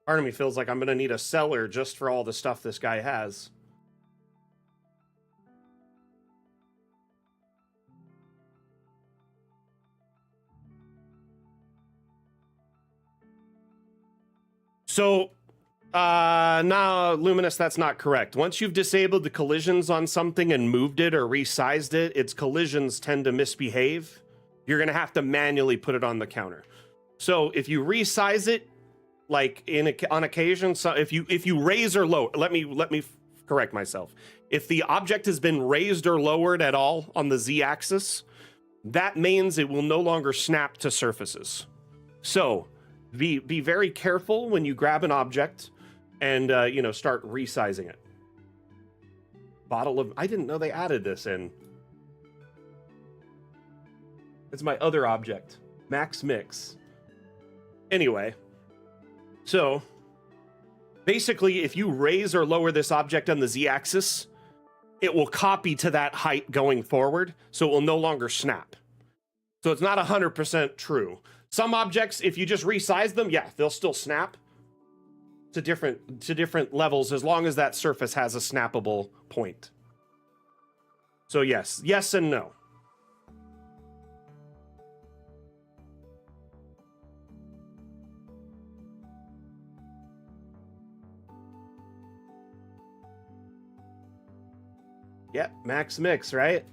Part of me feels like I'm going to need a cellar just for all the stuff this guy has. So, no, Luminous, that's not correct. Once you've disabled the collisions on something and moved it or resized it, its collisions tend to misbehave. You're going to have to manually put it on the counter. So if you resize it, like on occasion, so if you raise or lower, let me correct myself. If the object has been raised or lowered at all on the Z-axis, that means it will no longer snap to surfaces. So be very careful when you grab an object and start resizing it. Bottle of, I didn't know they added this in. It's my other object, max mix. Anyway, so basically, if you raise or lower this object on the z-axis, it will copy to that height going forward, so it will no longer snap. So it's not 100% true. Some objects, if you just resize them, yeah, they'll still snap to different levels as long as that surface has a snappable point. So yes and no. Yep, max mix, right?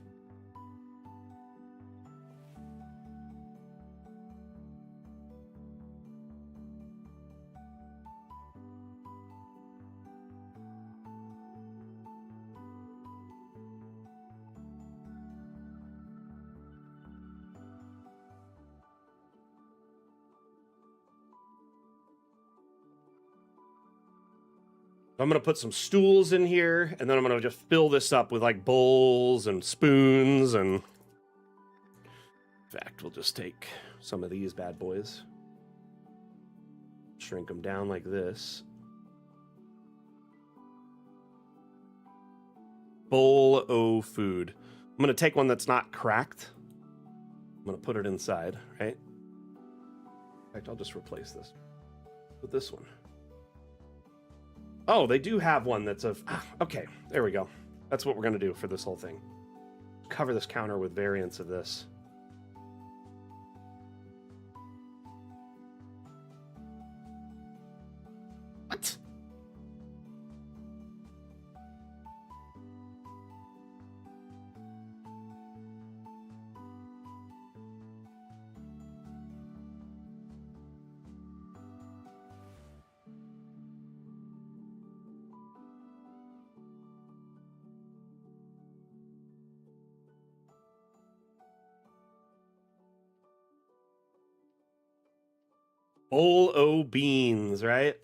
I'm gonna put some stools in here, and then I'm gonna just fill this up with like bowls and spoons, and in fact, we'll just take some of these bad boys, shrink them down like this. Bowl o' food. I'm gonna take one that's not cracked. I'm gonna put it inside, right? In fact, I'll just replace this with this one. Oh, they do have one that's of... okay, there we go. That's what we're going to do for this whole thing. Cover this counter with variants of this. What? Bowl o' beans, right?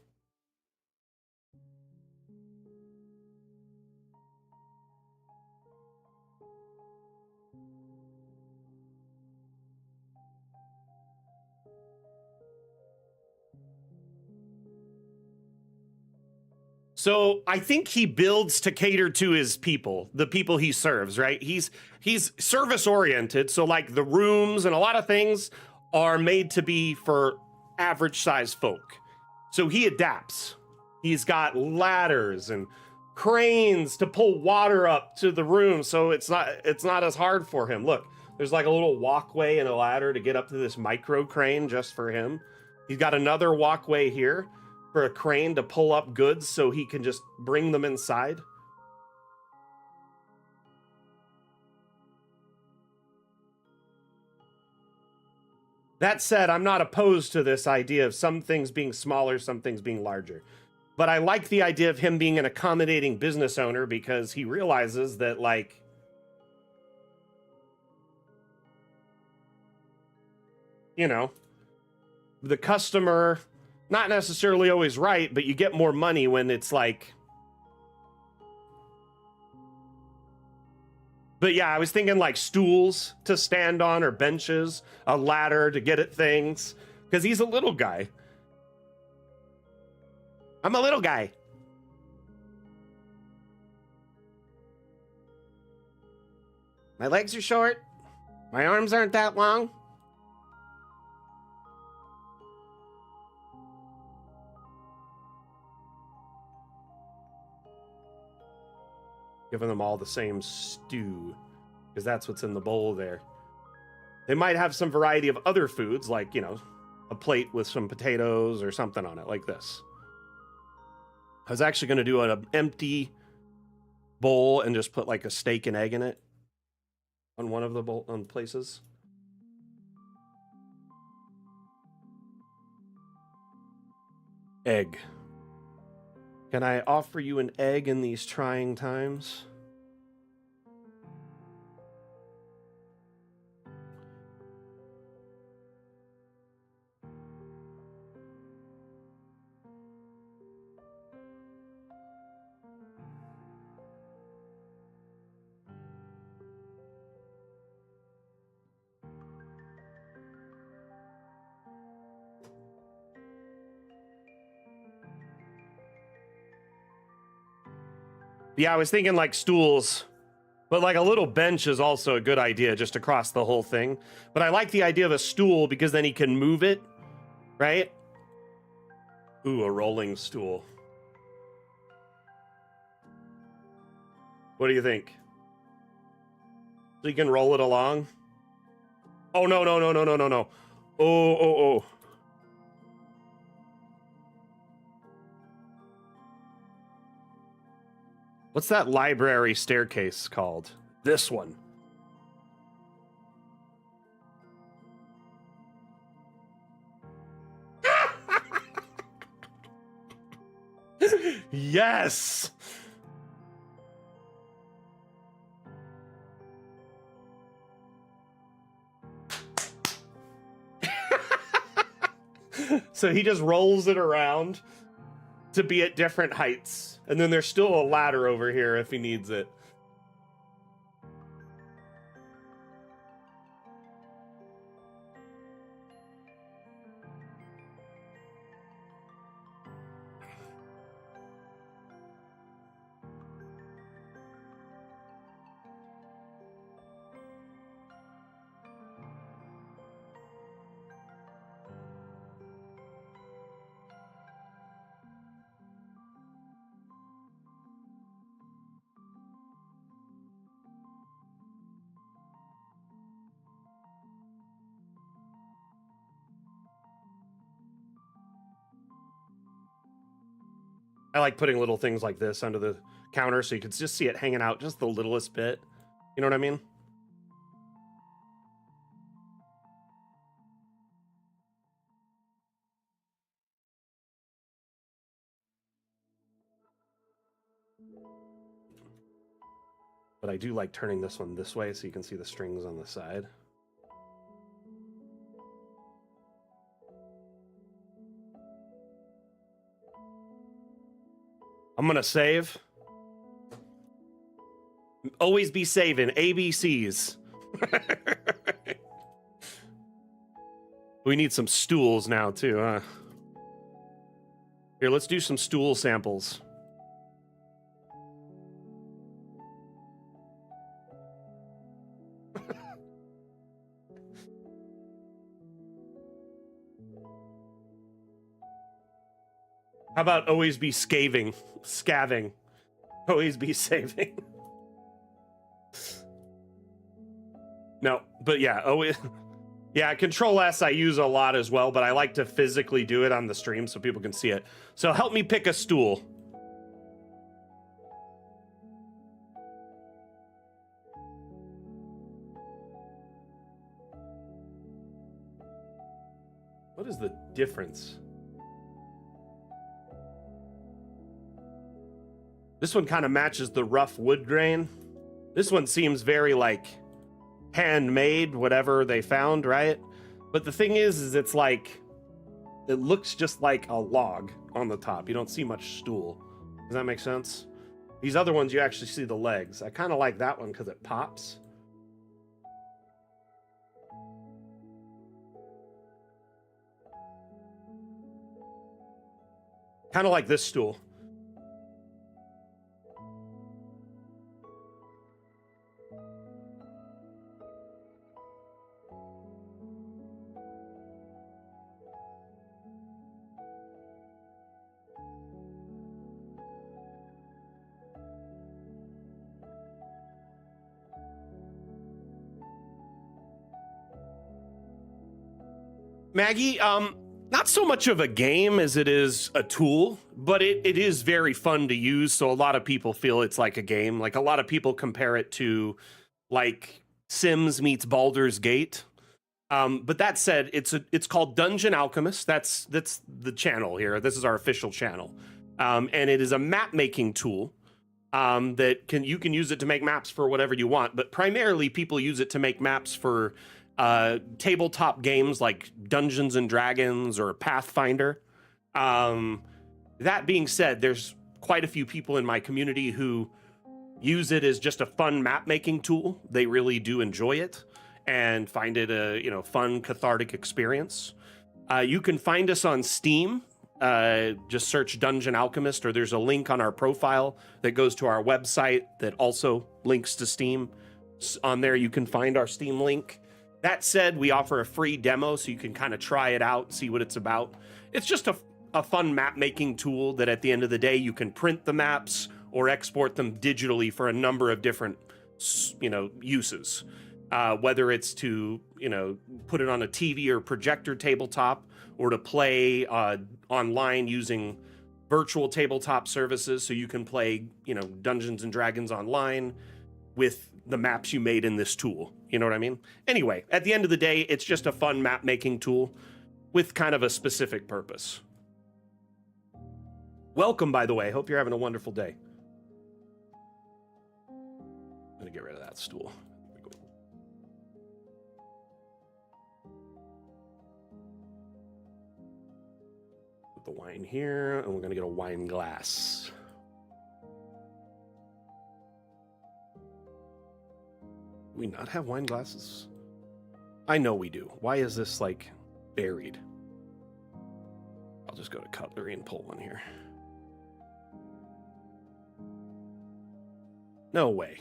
So I think he builds to cater to his people, the people he serves, right? He's service oriented, so like the rooms and a lot of things are made to be for average size folk. So he adapts. He's got ladders and cranes to pull water up to the room, so it's not as hard for him. Look, there's like a little walkway and a ladder to get up to this micro crane just for him. He's got another walkway here for a crane to pull up goods so he can just bring them inside. That said, I'm not opposed to this idea of some things being smaller, some things being larger. But I like the idea of him being an accommodating business owner because he realizes that, like, you know, the customer, not necessarily always right, but you get more money when it's like... But yeah, I was thinking like stools to stand on or benches, a ladder to get at things, because he's a little guy. I'm a little guy. My legs are short. My arms aren't that long. Giving them all the same stew, because that's what's in the bowl there. They might have some variety of other foods, like, you know, a plate with some potatoes or something on it, like this. I was actually going to do an empty bowl and just put like a steak and egg in it on one of the places. Egg. Can I offer you an egg in these trying times? Yeah, I was thinking like stools, but like a little bench is also a good idea just across the whole thing. But I like the idea of a stool because then he can move it, right? Ooh, a rolling stool. What do you think? So you can roll it along? Oh, no, no, no, no, no, no, no. Oh, oh, oh. What's that library staircase called? This one. Yes. So he just rolls it around to be at different heights. And then there's still a ladder over here if he needs it. I like putting little things like this under the counter so you can just see it hanging out just the littlest bit. You know what I mean? But I do like turning this one this way so you can see the strings on the side. I'm gonna save. Always be saving ABCs. We need some stools now too, huh? Here, let's do some stool samples. How about always be scaving? Always be saving. No, but yeah, always. Yeah, Control S I use a lot as well, but I like to physically do it on the stream so people can see it. So help me pick a stool. What is the difference? This one kind of matches the rough wood grain. This one seems very like handmade, whatever they found, right? But the thing is it's like, it looks just like a log on the top. You don't see much stool. Does that make sense? These other ones, you actually see the legs. I kind of like that one because it pops. Kind of like this stool. Maggie, not so much of a game as it is a tool, but it is very fun to use. So a lot of people feel it's like a game. Like a lot of people compare it to like Sims meets Baldur's Gate. But that said, it's called Dungeon Alchemist. That's the channel here. This is our official channel, and it is a map making tool that you can use it to make maps for whatever you want. But primarily, people use it to make maps for tabletop games like Dungeons and Dragons or Pathfinder. That being said, there's quite a few people in my community who use it as just a fun map making tool. They really do enjoy it and find it a fun cathartic experience. You can find us on Steam. just search Dungeon Alchemist, or there's a link on our profile that goes to our website that also links to Steam. On there, you can find our Steam link. That said, we offer a free demo so you can kind of try it out, see what it's about. It's just a fun map making tool that at the end of the day, you can print the maps or export them digitally for a number of different, uses. Whether it's to, put it on a TV or projector tabletop, or to play online using virtual tabletop services so you can play, Dungeons and Dragons online with the maps you made in this tool. You know what I mean? Anyway, at the end of the day, it's just a fun map making tool with kind of a specific purpose. Welcome, by the way. Hope you're having a wonderful day. I'm gonna get rid of that stool. Put the wine here, and we're gonna get a wine glass. Do we not have wine glasses? I know we do. Why is this, like, buried? I'll just go to cutlery and pull one here. No way.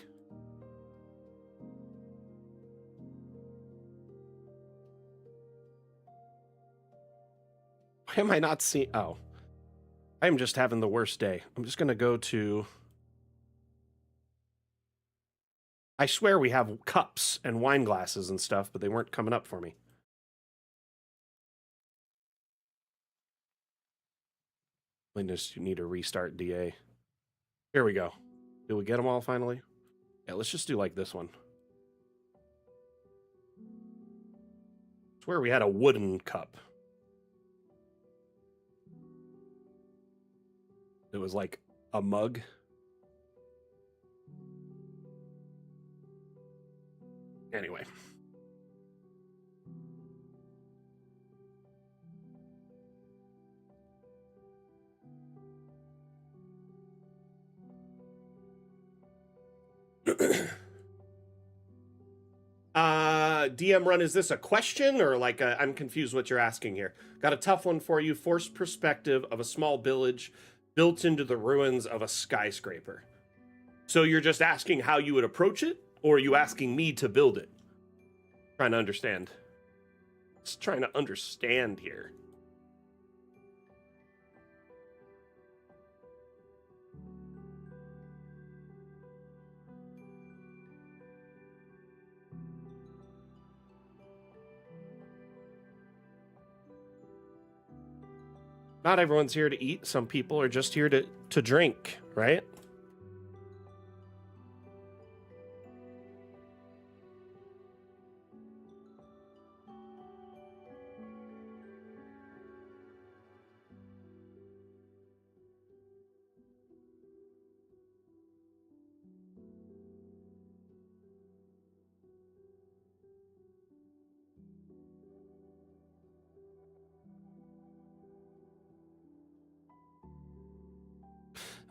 Why am I not seeing... Oh. I'm just having the worst day. I'm just going to go to... I swear we have cups and wine glasses and stuff, but they weren't coming up for me. I just need to restart DA. Here we go. Did we get them all finally? Yeah, let's just do like this one. I swear we had a wooden cup. It was like a mug. Anyway. DM Run, is this a question or like I'm confused what you're asking here. Got a tough one for you. Forced perspective of a small village built into the ruins of a skyscraper. So you're just asking how you would approach it, or are you asking me to build it? Trying to understand. Just trying to understand here. Not everyone's here to eat. Some people are just here to drink, right?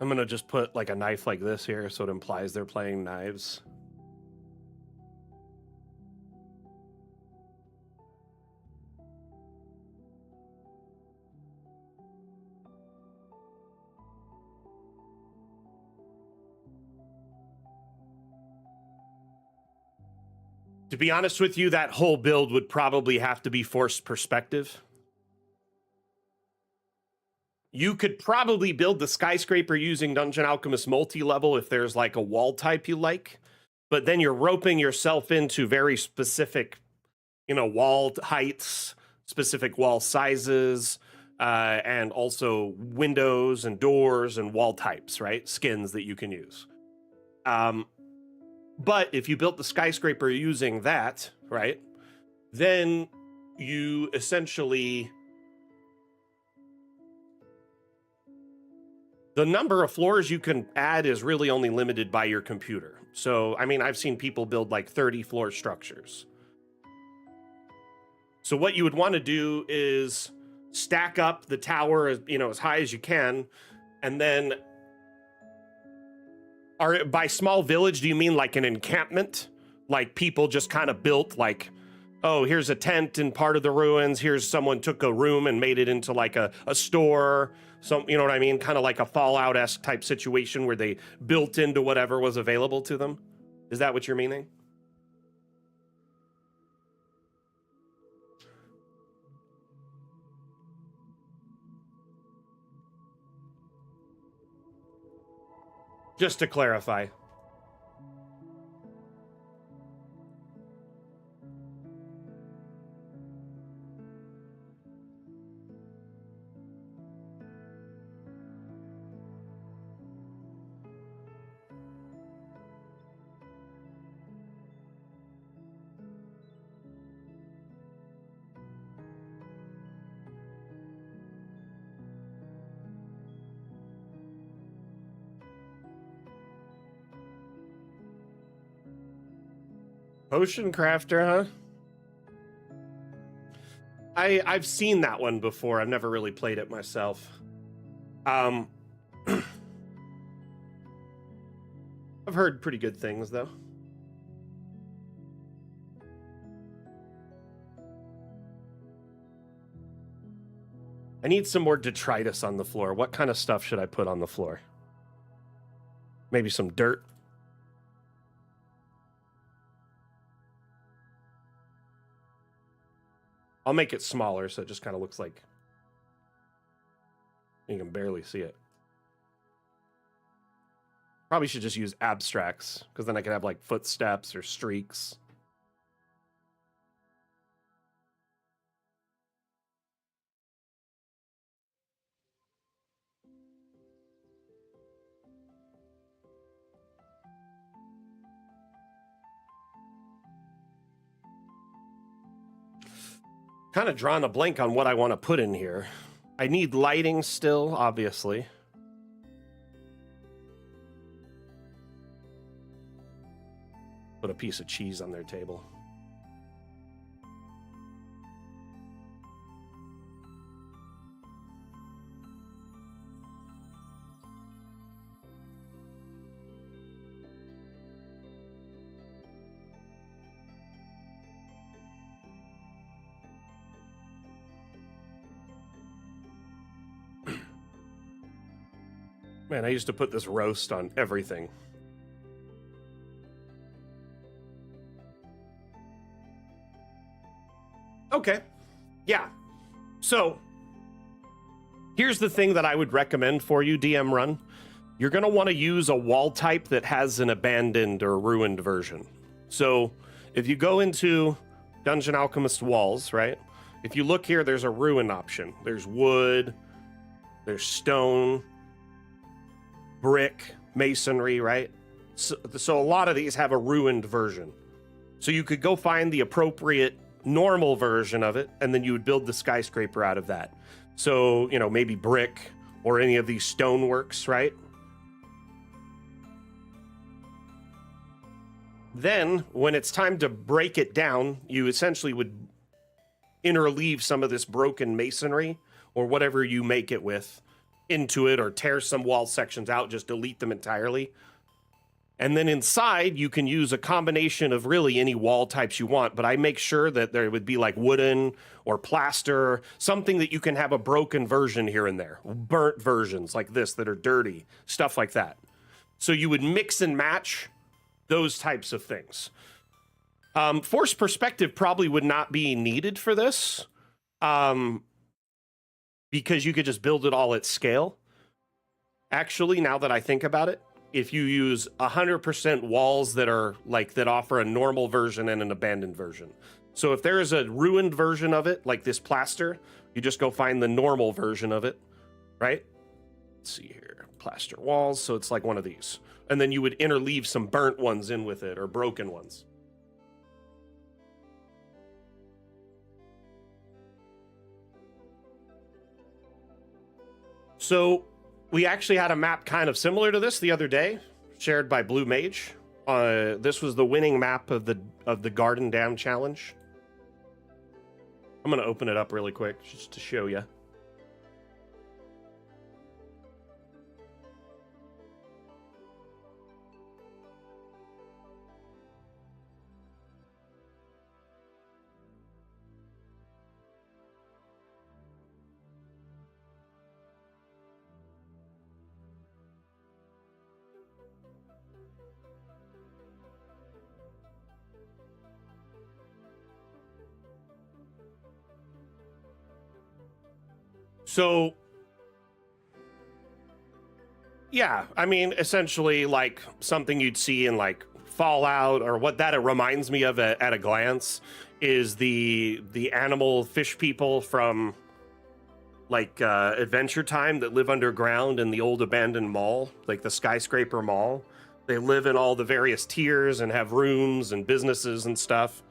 I'm gonna just put like a knife like this here so it implies they're playing knives. To be honest with you, that whole build would probably have to be forced perspective. You could probably build the skyscraper using Dungeon Alchemist multi-level if there's like a wall type you like, but then you're roping yourself into very specific, wall heights, specific wall sizes, and also windows and doors and wall types, right? Skins that you can use. But if you built the skyscraper using that, right, then you essentially... The number of floors you can add is really only limited by your computer. So, I mean, I've seen people build like 30 floor structures. So what you would want to do is stack up the tower, as high as you can, and then... By small village, do you mean like an encampment? Like people just kind of built like oh, here's a tent in part of the ruins. Here's someone took a room and made it into like a store. Some, you know what I mean? Kind of like a Fallout-esque type situation where they built into whatever was available to them. Is that what you're meaning? Just to clarify. Potion crafter, huh? I've seen that one before. I've never really played it myself. I've heard pretty good things though. I need some more detritus on the floor. What kind of stuff should I put on the floor? Maybe some dirt. I'll make it smaller so it just kind of looks like you can barely see it. Probably should just use abstracts because then I could have like footsteps or streaks. Kind of drawing a blank on what I want to put in here. I need lighting still, obviously. Put a piece of cheese on their table. Man, I used to put this roast on everything. Okay. Yeah. So, here's the thing that I would recommend for you, DM Run. You're going to want to use a wall type that has an abandoned or ruined version. So, if you go into Dungeon Alchemist walls, right? If you look here, there's a ruin option. There's wood, there's stone, brick, masonry, right? So a lot of these have a ruined version. So you could go find the appropriate normal version of it, and then you would build the skyscraper out of that. So, you know, maybe brick or any of these stoneworks, right? Then, when it's time to break it down, you essentially would interleave some of this broken masonry or whatever you make it with into it, or tear some wall sections out, just delete them entirely. And then inside, you can use a combination of really any wall types you want, but I make sure that there would be like wooden or plaster, something that you can have a broken version here and there, burnt versions like this that are dirty, stuff like that. So you would mix and match those types of things. Forced perspective probably would not be needed for this, because you could just build it all at scale. Actually, now that I think about it, if you use 100% walls that are like that offer a normal version and an abandoned version. So if there is a ruined version of it, like this plaster, you just go find the normal version of it, right? Let's see here, plaster walls. So it's like one of these. And then you would interleave some burnt ones in with it or broken ones. So we actually had a map kind of similar to this the other day, shared by Blue Mage. This was the winning map of the Garden Dam Challenge. I'm going to open it up really quick just to show you. So, yeah, I mean, essentially, like something you'd see in like Fallout, or what that it reminds me of at a glance is the animal fish people from like Adventure Time that live underground in the old abandoned mall, like the skyscraper mall. They live in all the various tiers and have rooms and businesses and stuff.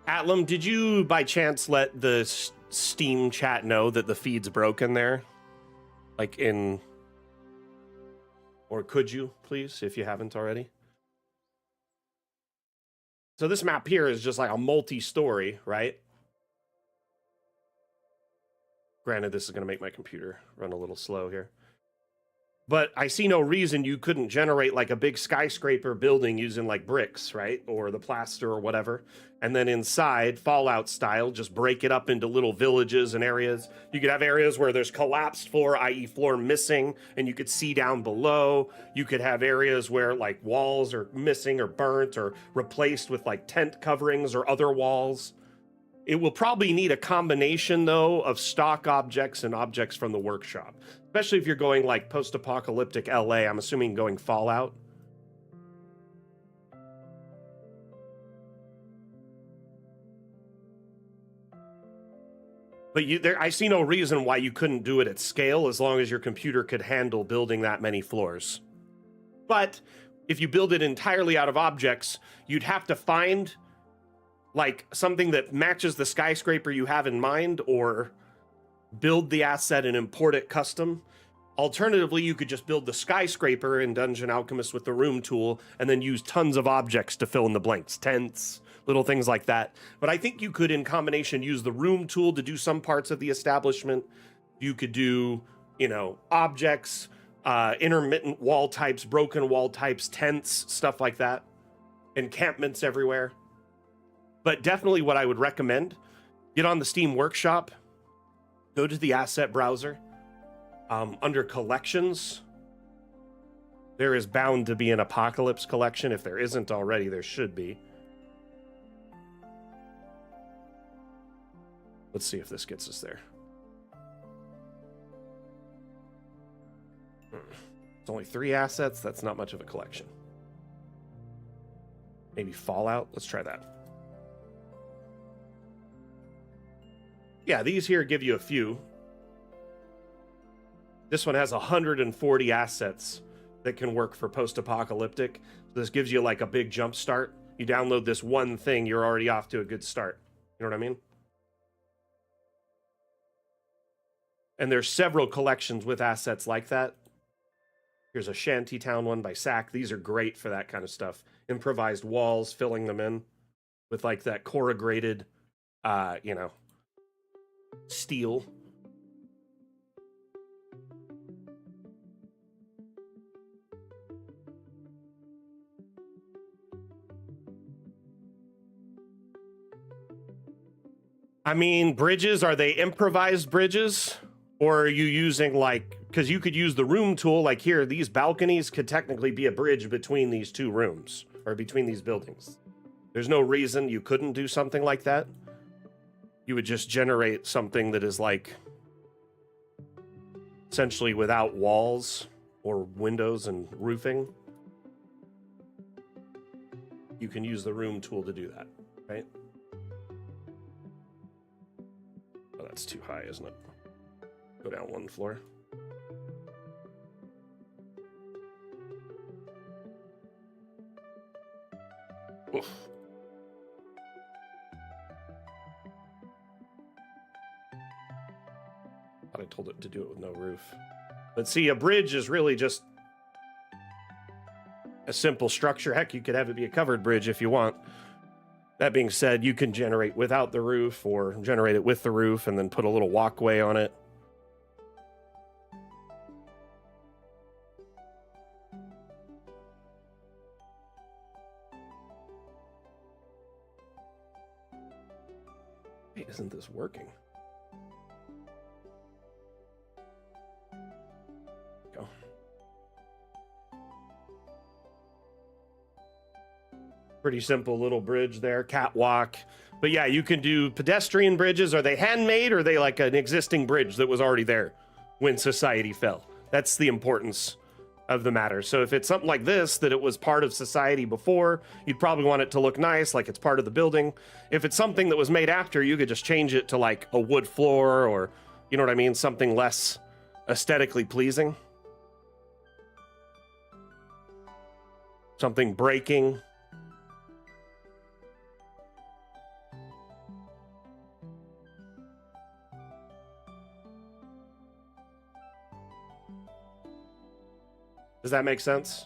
Atlam, did you by chance let the Steam chat know that the feed's broken there? Like in... Or could you, please, if you haven't already? So this map here is just like a multi-story, right? Granted, this is going to make my computer run a little slow here. But I see no reason you couldn't generate like a big skyscraper building using like bricks, right? Or the plaster or whatever. And then inside, Fallout style, just break it up into little villages and areas. You could have areas where there's collapsed floor, i.e. floor missing, and you could see down below. You could have areas where like walls are missing or burnt or replaced with like tent coverings or other walls. It will probably need a combination, though, of stock objects and objects from the workshop. Especially if you're going like post-apocalyptic LA, I'm assuming going Fallout. But I see no reason why you couldn't do it at scale as long as your computer could handle building that many floors. But if you build it entirely out of objects, you'd have to find like something that matches the skyscraper you have in mind, or build the asset and import it custom. Alternatively, you could just build the skyscraper in Dungeon Alchemist with the room tool and then use tons of objects to fill in the blanks, tents, little things like that. But I think you could, in combination, use the room tool to do some parts of the establishment. You could do, you know, objects, intermittent wall types, broken wall types, tents, stuff like that, encampments everywhere. But definitely what I would recommend, get on the Steam Workshop, go to the asset browser. Under collections, there is bound to be an Apocalypse collection. If there isn't already, there should be. Let's see if this gets us there. It's only 3 assets. That's not much of a collection. Maybe Fallout. Let's try that. Yeah, these here give you a few. This one has 140 assets that can work for post-apocalyptic. So this gives you like a big jump start. You download this one thing, you're already off to a good start. You know what I mean? And there's several collections with assets like that. Here's a Shantytown one by Sack. These are great for that kind of stuff. Improvised walls, filling them in with like that corrugated, you know, steel. I mean, bridges, are they improvised bridges? Or are you using like, because you could use the room tool, like here, these balconies could technically be a bridge between these 2 rooms, or between these buildings. There's no reason you couldn't do something like that. You would just generate something that is like essentially without walls or windows and roofing. You can use the room tool to do that, right? Oh, that's too high, isn't it? Go down 1 floor. Oof. Thought I told it to do it with no roof. But see, a bridge is really just a simple structure. Heck, you could have it be a covered bridge if you want. That being said, you can generate without the roof or generate it with the roof and then put a little walkway on it. isn't this working? Go. Pretty simple little bridge there, catwalk. But yeah, you can do pedestrian bridges. Are they handmade, or are they like an existing bridge that was already there when society fell? That's the importance of the matter. So if it's something like this, that it was part of society before, you'd probably want it to look nice, like it's part of the building. If it's something that was made after, you could just change it to like a wood floor, or, you know what I mean? Something less aesthetically pleasing. Something breaking. Does that make sense?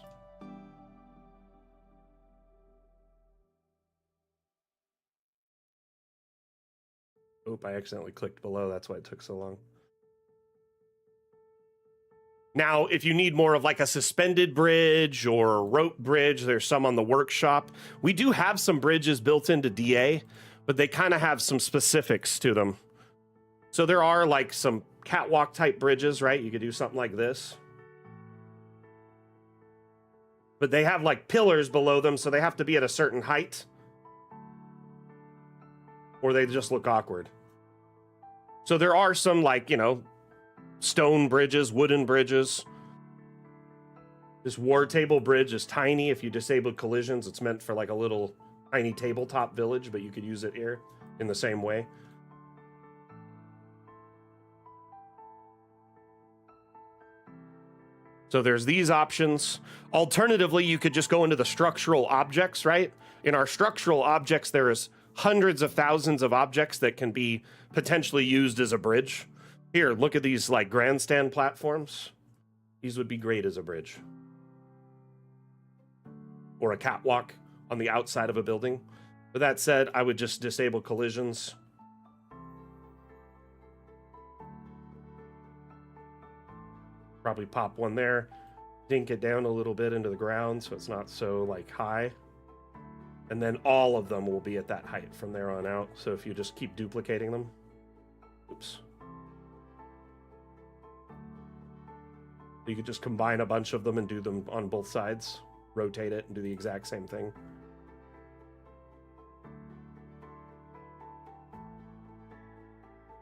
Oop, I accidentally clicked below. That's why it took so long. Now, if you need more of like a suspended bridge or a rope bridge, there's some on the workshop. We do have some bridges built into DA, but they kind of have some specifics to them. So there are like some catwalk type bridges, right? You could do something like this. But they have like pillars below them, so they have to be at a certain height, or they just look awkward. So there are some, like, you know, stone bridges, wooden bridges. This war table bridge is tiny. If you disabled collisions, it's meant for like a little tiny tabletop village, but you could use it here in the same way. So there's these options. Alternatively, you could just go into the structural objects, right? In our structural objects, there is hundreds of thousands of objects that can be potentially used as a bridge. Here, look at these like grandstand platforms. These would be great as a bridge. Or a catwalk on the outside of a building. With that said, I would just disable collisions. Probably pop one there, dink it down a little bit into the ground so it's not so like high. And then all of them will be at that height from there on out. So if you just keep duplicating them. Oops. You could just combine a bunch of them and do them on both sides. Rotate it and do the exact same thing.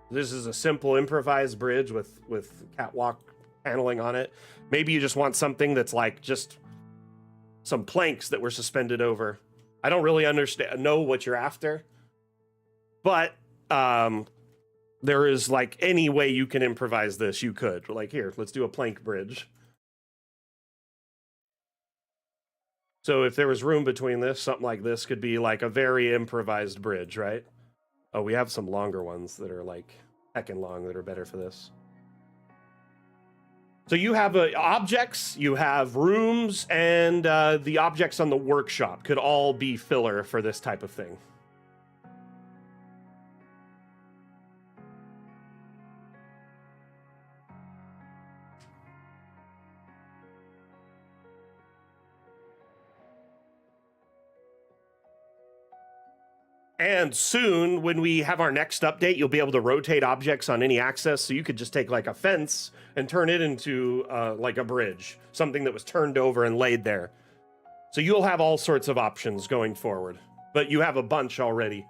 This is a simple improvised bridge with catwalk paneling on it. Maybe you just want something that's like just some planks that were suspended over. I don't really know what you're after, but there is like any way you can improvise this. You could, like, here, let's do a plank bridge. So if there was room between this, something like this could be like a very improvised bridge, right? Oh, we have some longer ones that are like heckin' long that are better for this. So you have objects, you have rooms, and the objects on the workshop could all be filler for this type of thing. And soon, when we have our next update, you'll be able to rotate objects on any axis. So you could just take like a fence and turn it into like a bridge, something that was turned over and laid there. So you'll have all sorts of options going forward, but you have a bunch already,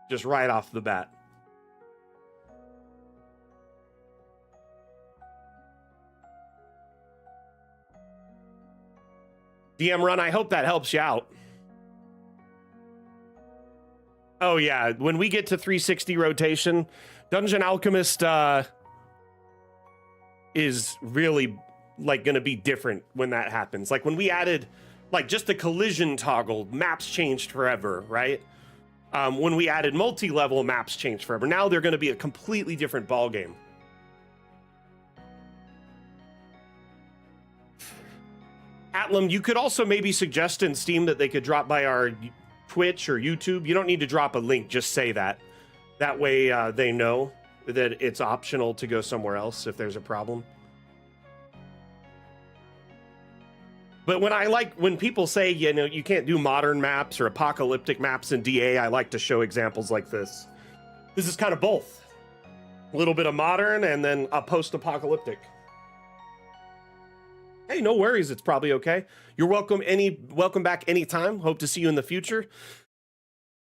just right off the bat. DM Run, I hope that helps you out. Oh yeah, when we get to 360 rotation, Dungeon Alchemist is really like going to be different when that happens. Like when we added like just the collision toggle, maps changed forever, right? When we added multi-level, maps changed forever. Now they're going to be a completely different ballgame. Atlam, you could also maybe suggest in Steam that they could drop by our Twitch or YouTube. You don't need to drop a link, just say that. That way they know that it's optional to go somewhere else if there's a problem. But when people say, you know, you can't do modern maps or apocalyptic maps in DA, I like to show examples like this. This is kind of both. A little bit of modern and then a post-apocalyptic. Hey, no worries. It's probably okay. You're welcome back anytime. Hope to see you in the future.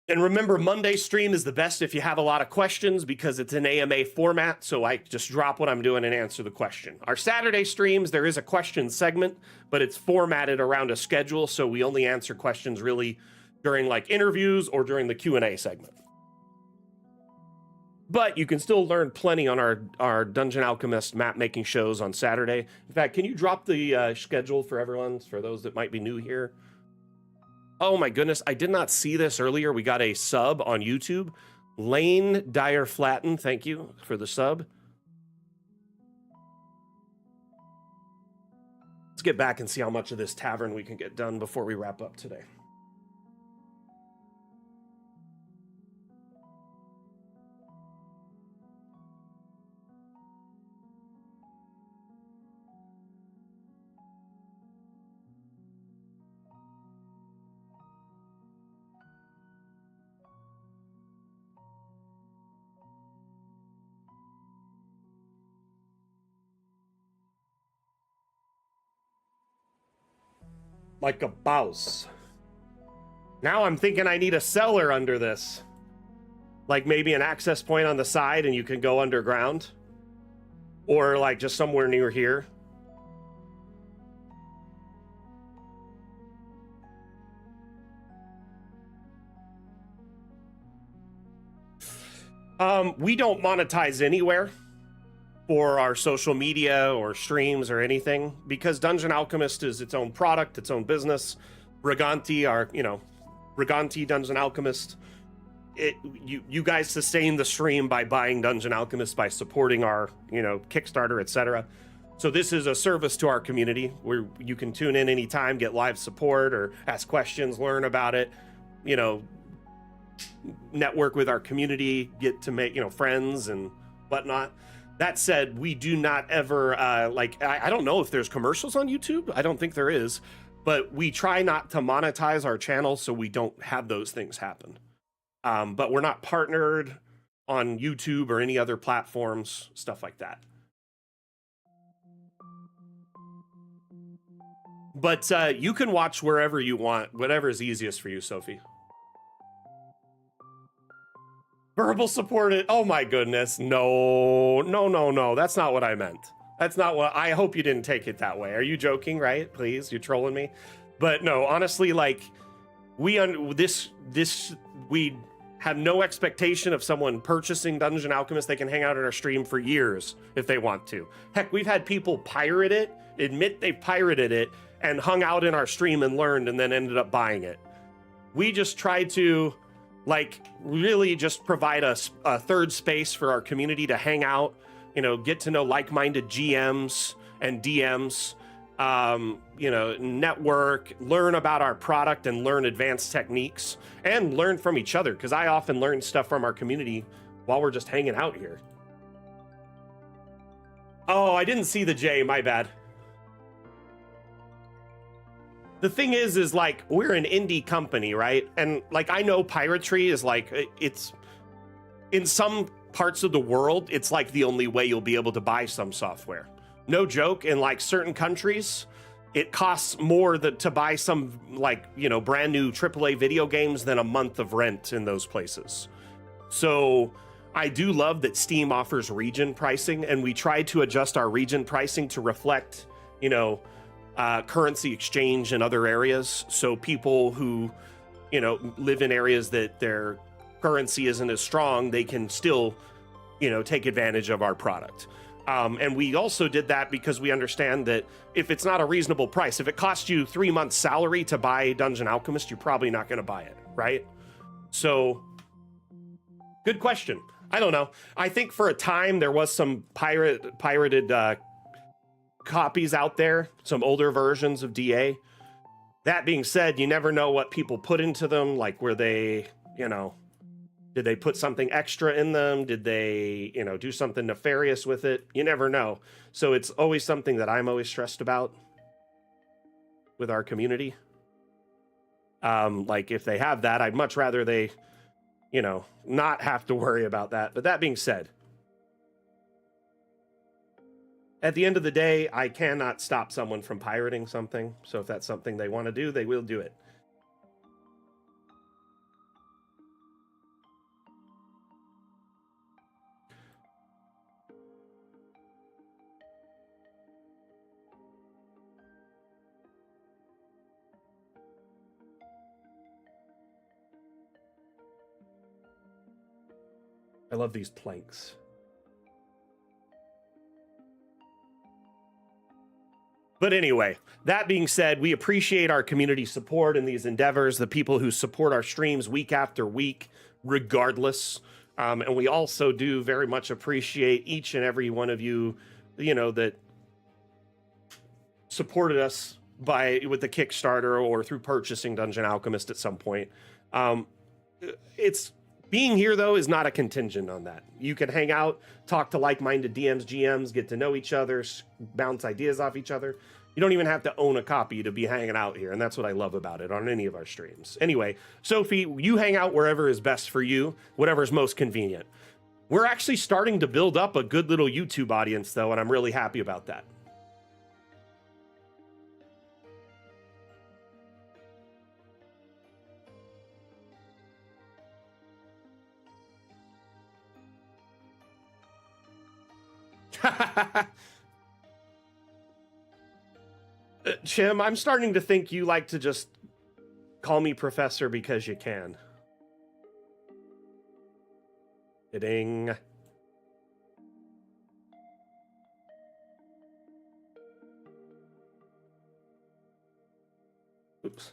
And remember, Monday stream is the best if you have a lot of questions because it's an AMA format. So I just drop what I'm doing and answer the question. Our Saturday streams, there is a question segment, but it's formatted around a schedule. So we only answer questions really during like interviews or during the Q&A segment. But you can still learn plenty on our Dungeon Alchemist map making shows on Saturday. In fact, can you drop the schedule for everyone, for those that might be new here? Oh my goodness, I did not see this earlier. We got a sub on YouTube. Lane Dyer Flatten, thank you for the sub. Let's get back and see how much of this tavern we can get done before we wrap up today. Like a bouse. Now I'm thinking I need a cellar under this. Like maybe an access point on the side and you can go underground. Or like just somewhere near here. We don't monetize anywhere for our social media or streams or anything because Dungeon Alchemist is its own product, its own business. Briganti, Briganti Dungeon Alchemist. You guys sustain the stream by buying Dungeon Alchemist, by supporting our, Kickstarter, etc. So this is a service to our community where you can tune in anytime, get live support or ask questions, learn about it, network with our community, get to make, friends and whatnot. That said, we do not ever, I don't know if there's commercials on YouTube. I don't think there is, but we try not to monetize our channel so we don't have those things happen. But we're not partnered on YouTube or any other platforms, stuff like that. But you can watch wherever you want, whatever is easiest for you, Sophie. Verbal support it. Oh my goodness. No. That's not what I meant. That's not what I hope you didn't take it that way. Are you joking, right? Please, you're trolling me. But no, honestly, like we have no expectation of someone purchasing Dungeon Alchemist. They can hang out on our stream for years if they want to. Heck, we've had people pirate it, admit they pirated it, and hung out in our stream and learned and then ended up buying it. We just try to really just provide us a third space for our community to hang out, get to know like-minded GMs and DMs, network, learn about our product and learn advanced techniques and learn from each other. Cause I often learn stuff from our community while we're just hanging out here. Oh, I didn't see the J, my bad. The thing is like, we're an indie company, right? And I know piracy is it's in some parts of the world, it's like the only way you'll be able to buy some software. No joke, in certain countries, it costs more to buy some brand new AAA video games than a month of rent in those places. So I do love that Steam offers region pricing, and we try to adjust our region pricing to reflect, currency exchange in other areas. So people who, live in areas that their currency isn't as strong, they can still, take advantage of our product. And we also did that because we understand that if it's not a reasonable price, if it costs you 3 months salary to buy Dungeon Alchemist, you're probably not going to buy it, right? So good question. I don't know. I think for a time there was some pirated copies out there, some older versions of DA. That being said, you never know what people put into them. Were they, did they put something extra in them? Did they, do something nefarious with it? You never know. So it's always something that I'm always stressed about with our community. If they have that, I'd much rather they you know, not have to worry about that. But that being said, at the end of the day, I cannot stop someone from pirating something. So if that's something they want to do, they will do it. I love these planks. But anyway, that being said, we appreciate our community support in these endeavors, the people who support our streams week after week, regardless. And we also do very much appreciate each and every one of you, you know, that supported us with the Kickstarter or through purchasing Dungeon Alchemist at some point. It's being here though is not a contingent on that. You can hang out, talk to like-minded DMs, GMs, get to know each other, bounce ideas off each other. You don't even have to own a copy to be hanging out here, and that's what I love about it on any of our streams. Anyway, Sophie, you hang out wherever is best for you, whatever is most convenient. We're actually starting to build up a good little YouTube audience though, and I'm really happy about that. Chim, I'm starting to think you like to just call me professor because you can. Kidding. Oops.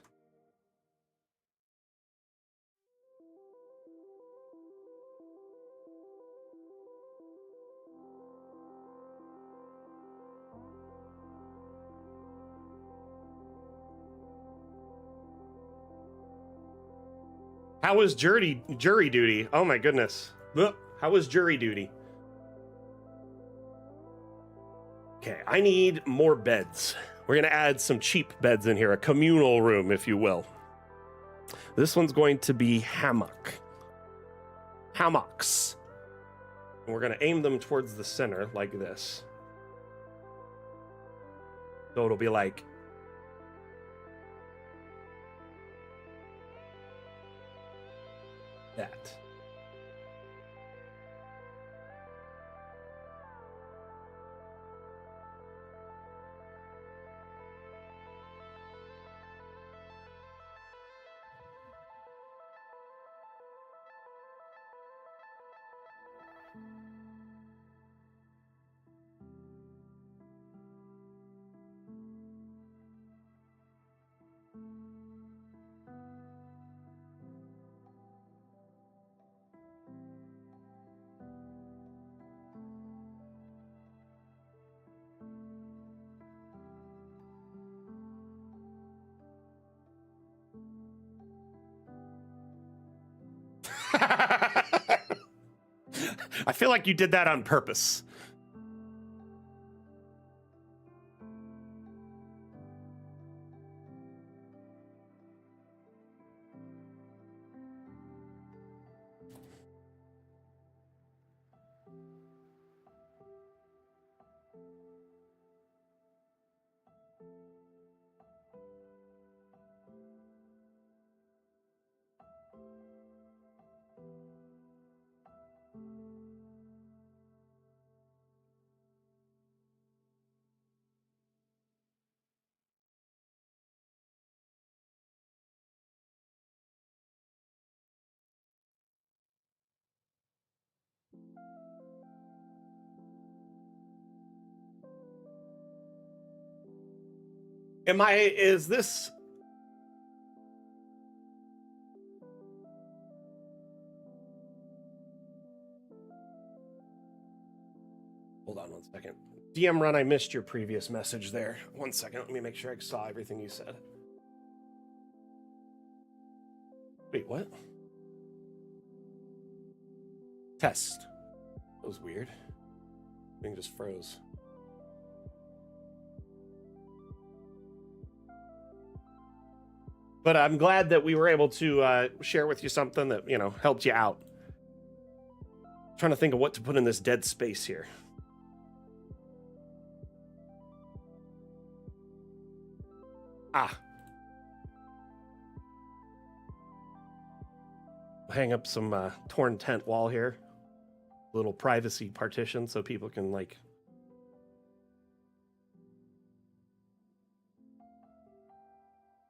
How was jury duty? Oh my goodness. How was jury duty? Okay, I need more beds. We're going to add some cheap beds in here, a communal room, if you will. This one's going to be hammocks. And we're going to aim them towards the center like this. So it'll be like that. I feel like you did that on purpose. Is this? Hold on one second. DM Run, I missed your previous message there. 1 second, let me make sure I saw everything you said. Wait, what? Test. That was weird. Thing just froze. But I'm glad that we were able to share with you something that, you know, helped you out. I'm trying to think of what to put in this dead space here. Ah. Hang up some torn tent wall here. Little privacy partition so people can, like...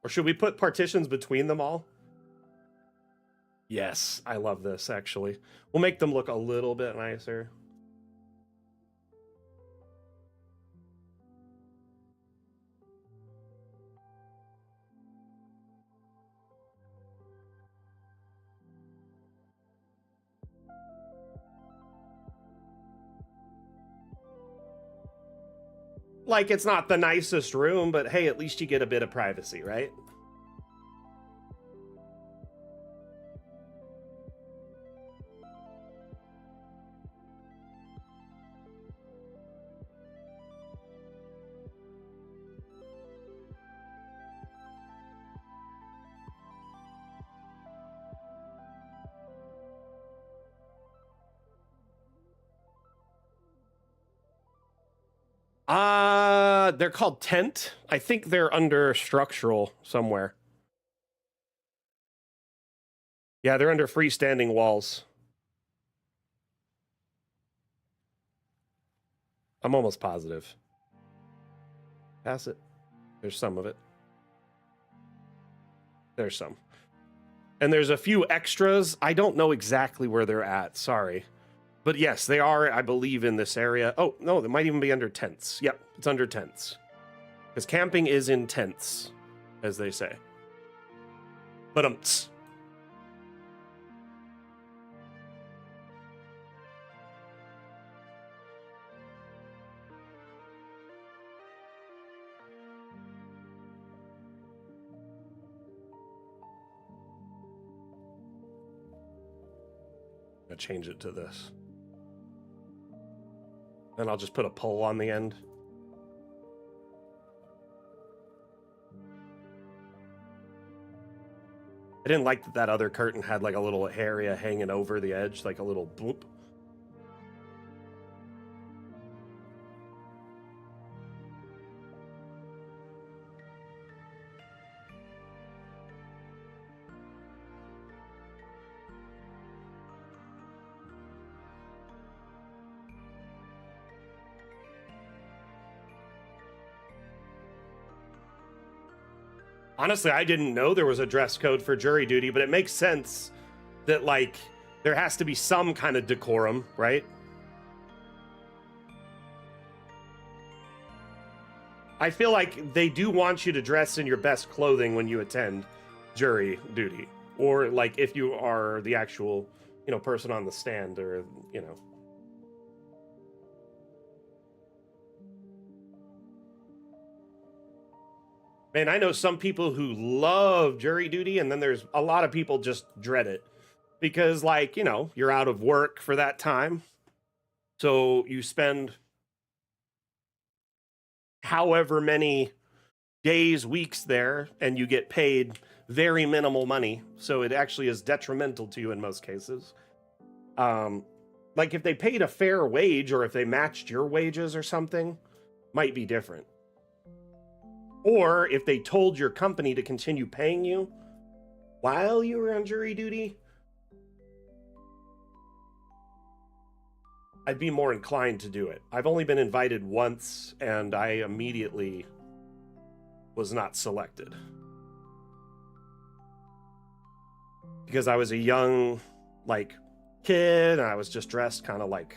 Or should we put partitions between them all? Yes, I love this, actually. We'll make them look a little bit nicer. Like, it's not the nicest room, but hey, at least you get a bit of privacy, right? They're called tent. I think they're under structural somewhere. Yeah, they're under freestanding walls. I'm almost positive. Pass it. There's some of it. There's some. And there's a few extras. I don't know exactly where they're at. Sorry. But yes, they are, I believe, in this area. Oh, no, they might even be under tents. Yep, it's under tents. Because camping is in tents, as they say. But I'll change it to this. And I'll just put a pole on the end. I didn't like that that other curtain had like a little area hanging over the edge, like a little bloop. Honestly, I didn't know there was a dress code for jury duty, but it makes sense that, like, there has to be some kind of decorum, right? I feel like they do want you to dress in your best clothing when you attend jury duty. Or, like, if you are the actual, you know, person on the stand, or, you know. Man, I know some people who love jury duty, and then there's a lot of people just dread it. Because, like, you know, you're out of work for that time. So you spend however many days, weeks there, and you get paid very minimal money. So it actually is detrimental to you in most cases. Like if they paid a fair wage, or if they matched your wages or something, might be different. Or if they told your company to continue paying you while you were on jury duty, I'd be more inclined to do it. I've only been invited once, and I immediately was not selected. Because I was a young, like, kid, and I was just dressed kind of like,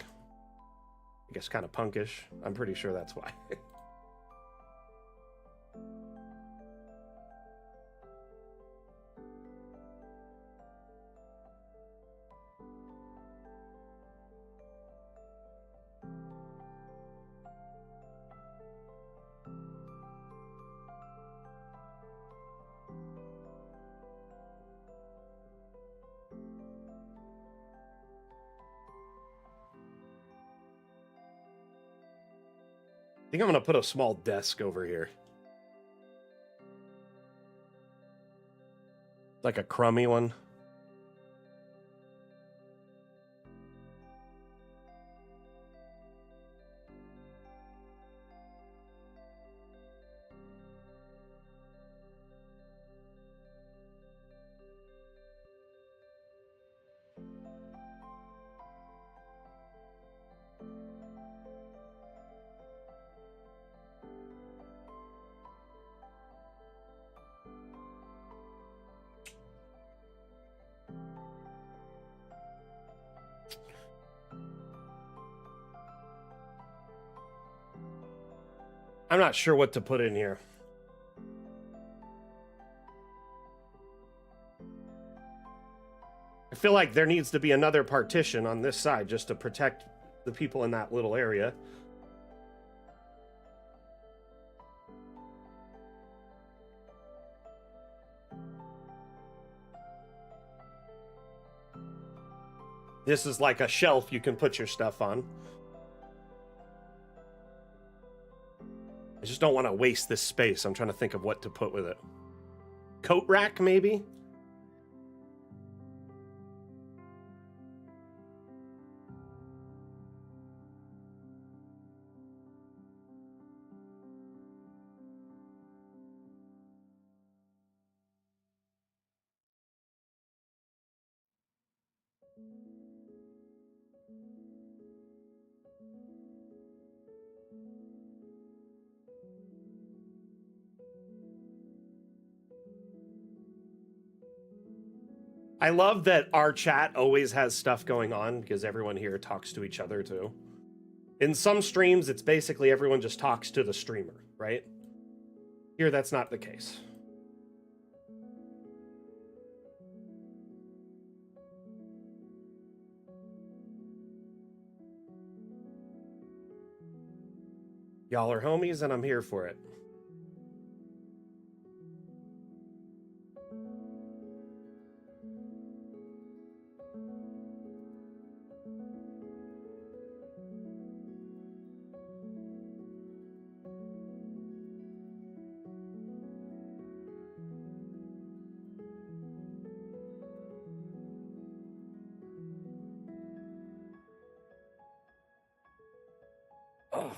I guess, kind of punkish. I'm pretty sure that's why. I think I'm going to put a small desk over here. Like a crummy one. I'm not sure what to put in here. I feel like there needs to be another partition on this side just to protect the people in that little area. This is like a shelf you can put your stuff on. I just don't want to waste this space. I'm trying to think of what to put with it. Coat rack, maybe? I love that our chat always has stuff going on because everyone here talks to each other too. In some streams, it's basically everyone just talks to the streamer, right? Here, that's not the case. Y'all are homies and I'm here for it. Oh.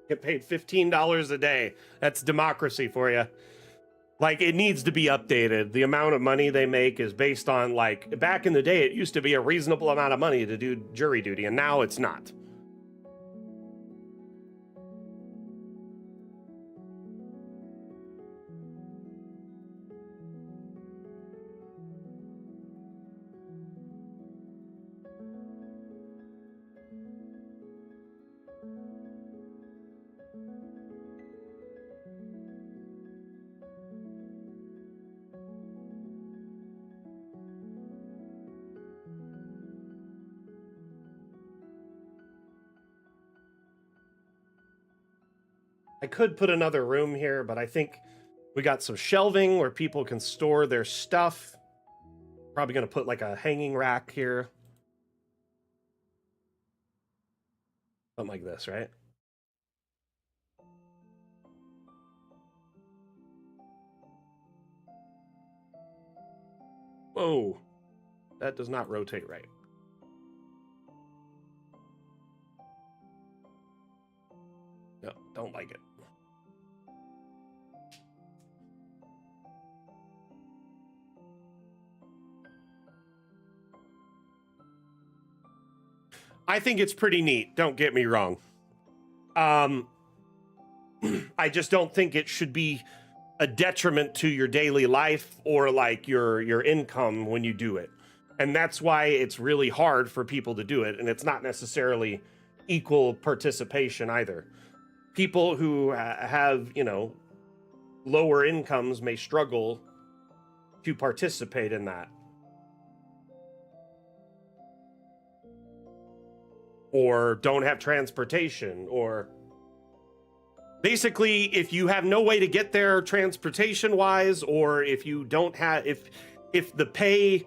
Get paid $15 a day. That's democracy for you. Like, it needs to be updated. The amount of money they make is based on, like, back in the day, it used to be a reasonable amount of money to do jury duty, and now it's not. I could put another room here, but I think we got some shelving where people can store their stuff. Probably going to put like a hanging rack here. Something like this, right? Whoa, that does not rotate right. No, don't like it. I think it's pretty neat. Don't get me wrong. I just don't think it should be a detriment to your daily life or like your income when you do it. And that's why it's really hard for people to do it. And it's not necessarily equal participation either. People who have, you know, lower incomes may struggle to participate in that. Or don't have transportation, or basically if you have no way to get there transportation wise, or if you don't have, if the pay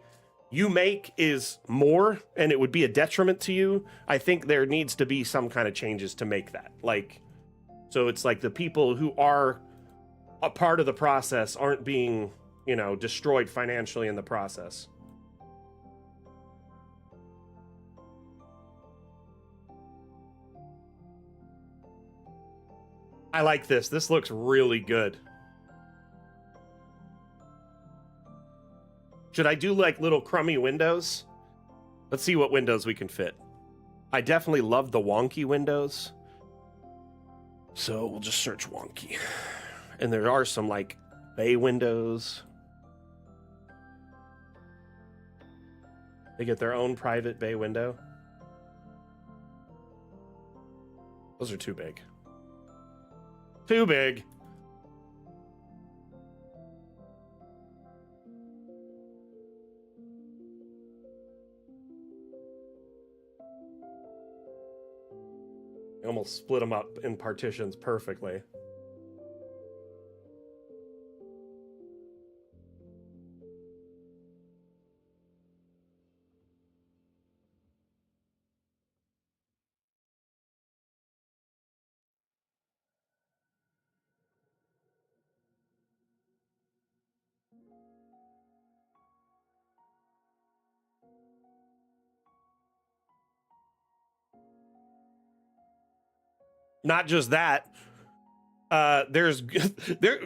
you make is more and it would be a detriment to you, I think there needs to be some kind of changes to make that. Like, so it's like the people who are a part of the process aren't being, you know, destroyed financially in the process. I like this. This looks really good. Should I do like little crummy windows? Let's see what windows we can fit. I definitely love the wonky windows. So we'll just search wonky. And there are some like bay windows. They get their own private bay window. Those are too big. Too big. I almost split them up in partitions perfectly. Not just that, there's there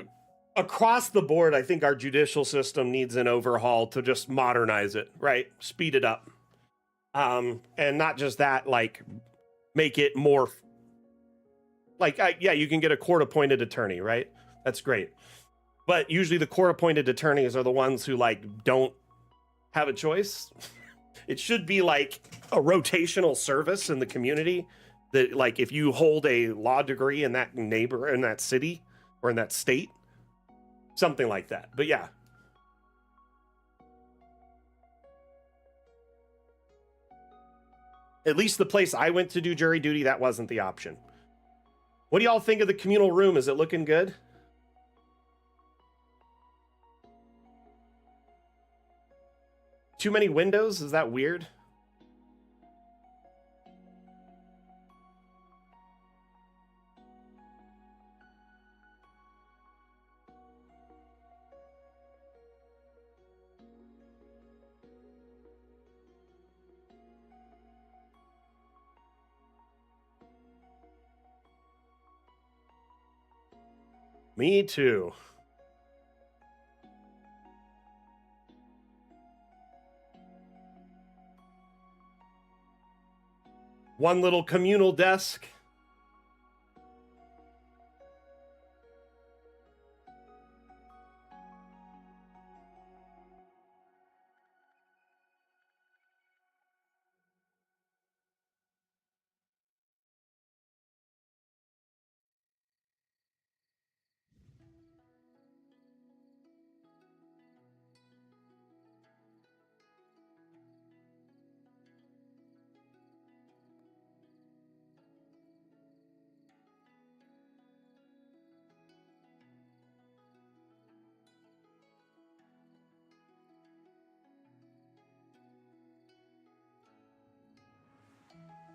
across the board. I think our judicial system needs an overhaul to just modernize it, right? Speed it up, and not just that, like make it more like yeah, you can get a court-appointed attorney, right? That's great, but usually the court-appointed attorneys are the ones who like don't have a choice. It should be like a rotational service in the community that like if you hold a law degree in that neighbor in that city or in that state, something like that. But yeah. At least the place I went to do jury duty, that wasn't the option. What do y'all think of the communal room? Is it looking good? Too many windows? Is that weird? Me too. One little communal desk.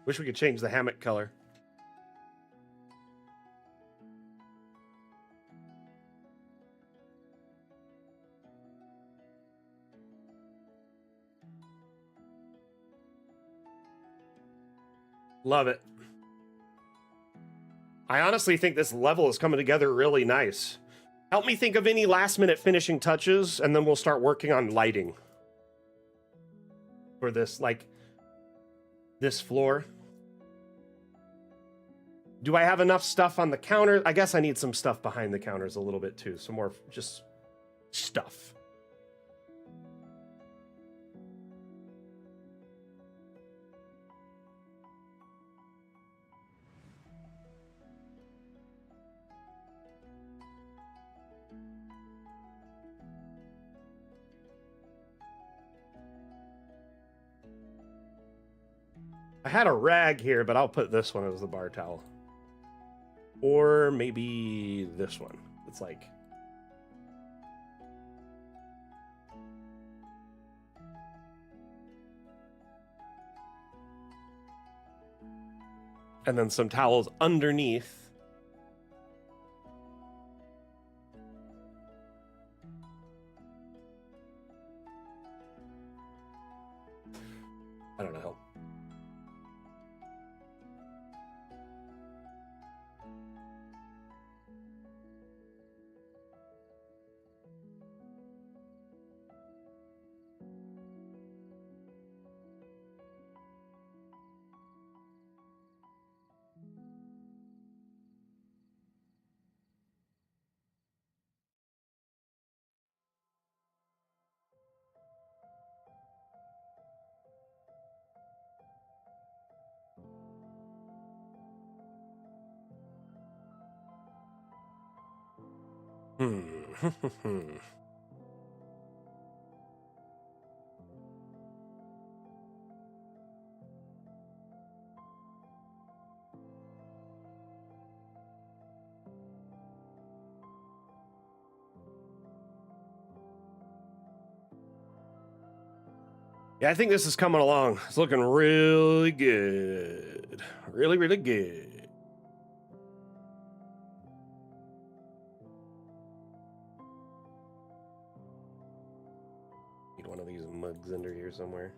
Wish we could change the hammock color. Love it. I honestly think this level is coming together really nice. Help me think of any last minute finishing touches, and then we'll start working on lighting for this, like, this floor. Do I have enough stuff on the counter? I guess I need some stuff behind the counters a little bit too. Some more just stuff. I had a rag here, but I'll put this one as the bar towel. Or maybe this one. It's like... And then some towels underneath. I don't know. Yeah, I think this is coming along. It's looking really good. Really, really good. Need one of these mugs under here somewhere.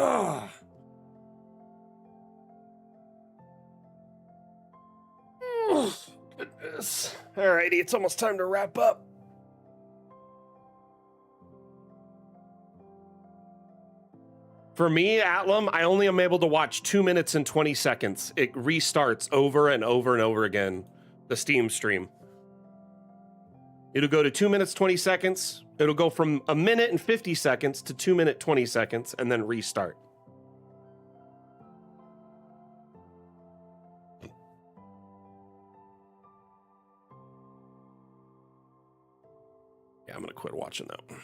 Oh. Goodness. Alrighty, it's almost time to wrap up. For me, Atlam, I only am able to watch 2 minutes and 20 seconds. It restarts over and over and over again, the Steam stream. It'll go to 2 minutes, 20 seconds. It'll go from 1 minute and 50 seconds to 2 minute, 20 seconds, and then restart. Yeah, I'm going to quit watching that one.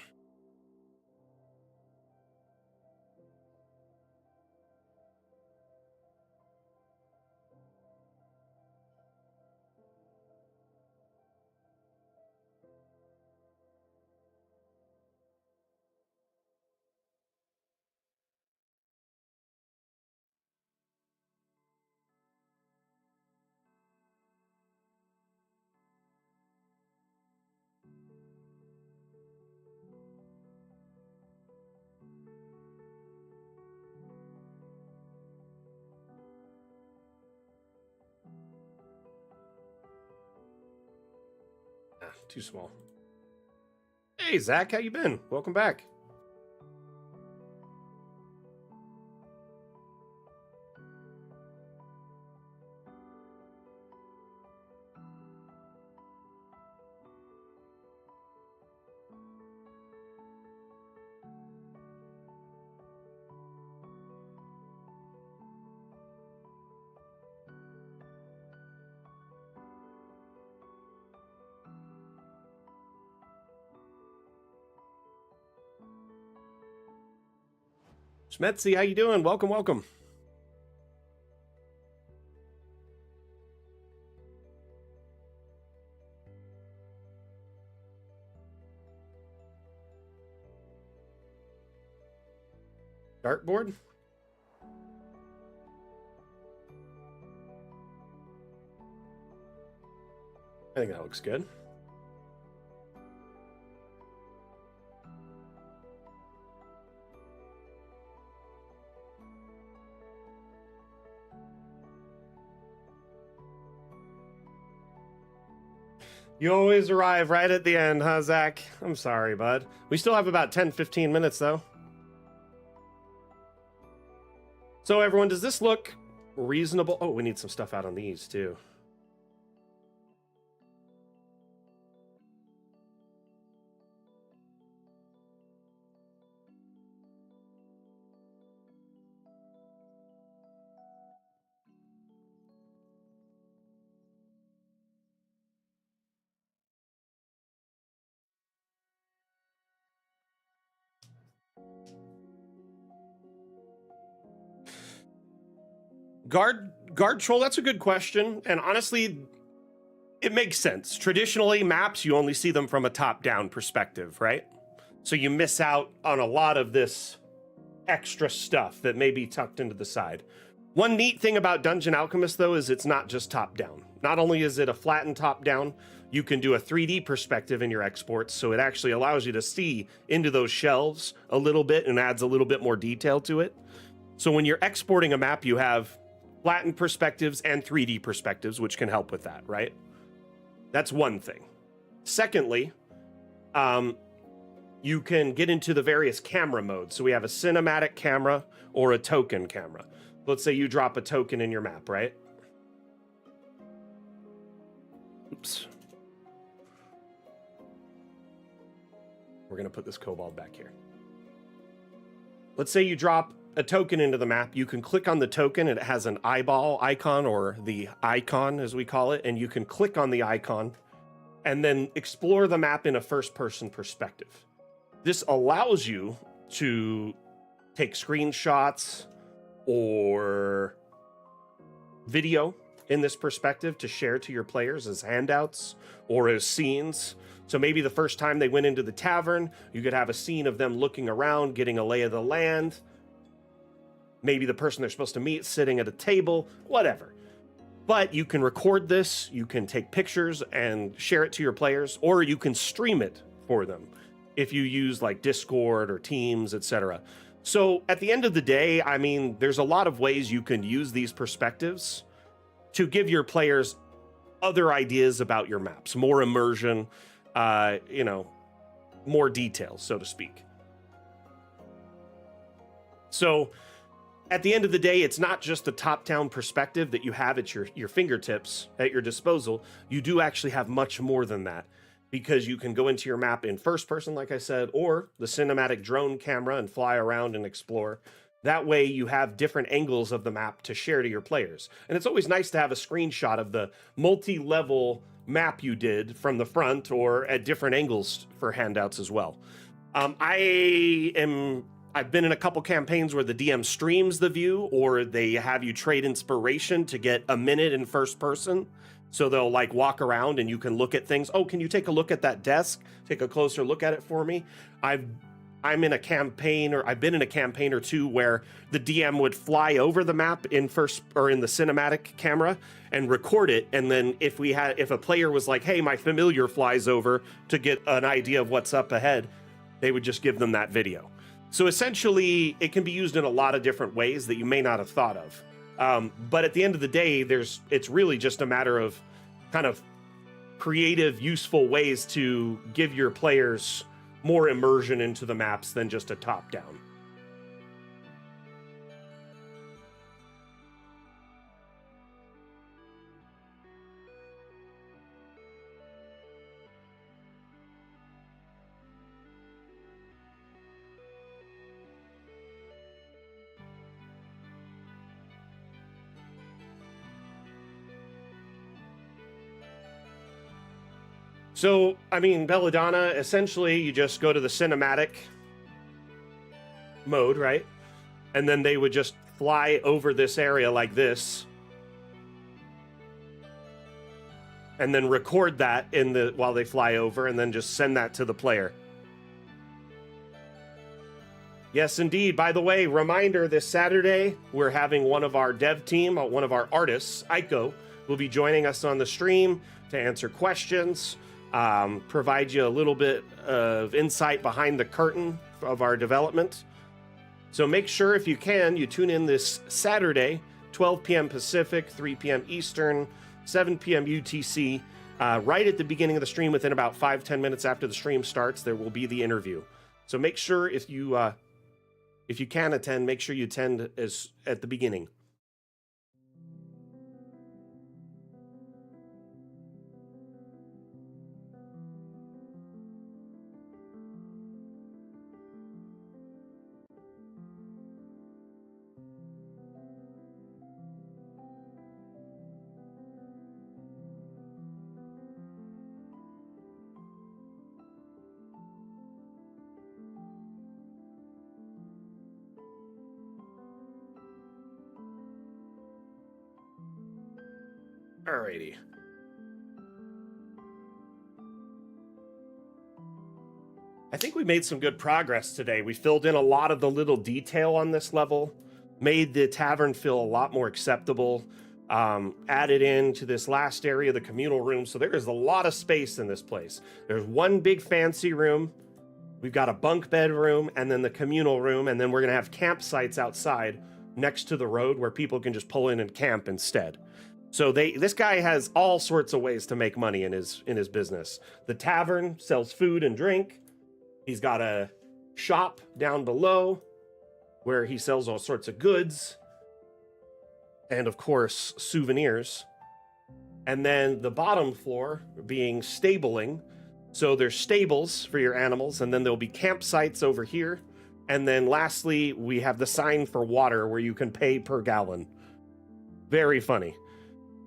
Too small. Hey, Zach, how you been? Welcome back. Schmetzy, how you doing? Welcome, welcome. Dartboard? I think that looks good. You always arrive right at the end, huh, Zach? I'm sorry, bud. We still have about 10-15 minutes, though. So, everyone, does this look reasonable? Oh, we need some stuff out on these, too. Guard troll, that's a good question. And honestly, it makes sense. Traditionally, maps, you only see them from a top-down perspective, right? So you miss out on a lot of this extra stuff that may be tucked into the side. One neat thing about Dungeon Alchemist, though, is it's not just top-down. Not only is it a flattened top-down, you can do a 3D perspective in your exports, so it actually allows you to see into those shelves a little bit and adds a little bit more detail to it. So when you're exporting a map, you have flattened perspectives and 3D perspectives, which can help with that, right? That's one thing. Secondly, you can get into the various camera modes. So we have a cinematic camera or a token camera. Let's say you drop a token in your map, right? Oops. We're going to put this kobold back here. Let's say you drop a token into the map. You can click on the token and it has an eyeball icon, or the icon as we call it, and you can click on the icon and then explore the map in a first-person perspective. This allows you to take screenshots or video in this perspective to share to your players as handouts or as scenes. So maybe the first time they went into the tavern, you could have a scene of them looking around, getting a lay of the land. Maybe the person they're supposed to meet sitting at a table, whatever. But you can record this, you can take pictures and share it to your players, or you can stream it for them if you use like Discord or Teams, etc. So at the end of the day, I mean, there's a lot of ways you can use these perspectives to give your players other ideas about your maps, more immersion, more details, so to speak. So at the end of the day, it's not just the top-down perspective that you have at your fingertips, at your disposal. You do actually have much more than that, because you can go into your map in first person, like I said, or the cinematic drone camera and fly around and explore. That way you have different angles of the map to share to your players. And it's always nice to have a screenshot of the multi-level map you did from the front or at different angles for handouts as well. I've been in a couple campaigns where the DM streams the view, or they have you trade inspiration to get a minute in first person. So they'll like walk around and you can look at things. Oh, can you take a look at that desk? Take a closer look at it for me. I've been in a campaign or two where the DM would fly over the map in the cinematic camera and record it. And then if a player was like, hey, my familiar flies over to get an idea of what's up ahead, they would just give them that video. So essentially, it can be used in a lot of different ways that you may not have thought of. But at the end of the day, it's really just a matter of kind of creative, useful ways to give your players more immersion into the maps than just a top-down. So, I mean, Belladonna, essentially, you just go to the cinematic mode, right? And then they would just fly over this area like this. And then record that while they fly over, and then just send that to the player. Yes, indeed. By the way, reminder, this Saturday, we're having one of our dev team, one of our artists, Aiko, will be joining us on the stream to answer questions, provide you a little bit of insight behind the curtain of our development. So make sure, if you can, you tune in this Saturday, 12 p.m. Pacific, 3 p.m. Eastern, 7 p.m. UTC. Right at the beginning of the stream, within about 5-10 minutes after the stream starts, there will be the interview. So make sure, if you can attend, make sure you attend at the beginning. Alrighty. I think we made some good progress today. We filled in a lot of the little detail on this level, made the tavern feel a lot more acceptable, added into this last area, the communal room. So there is a lot of space in this place. There's one big fancy room. We've got a bunk bed room and then the communal room. And then we're going to have campsites outside next to the road where people can just pull in and camp instead. So this guy has all sorts of ways to make money in his business. The tavern sells food and drink. He's got a shop down below where he sells all sorts of goods and, of course, souvenirs. And then the bottom floor being stabling. So there's stables for your animals, and then there'll be campsites over here. And then lastly, we have the sign for water where you can pay per gallon. Very funny.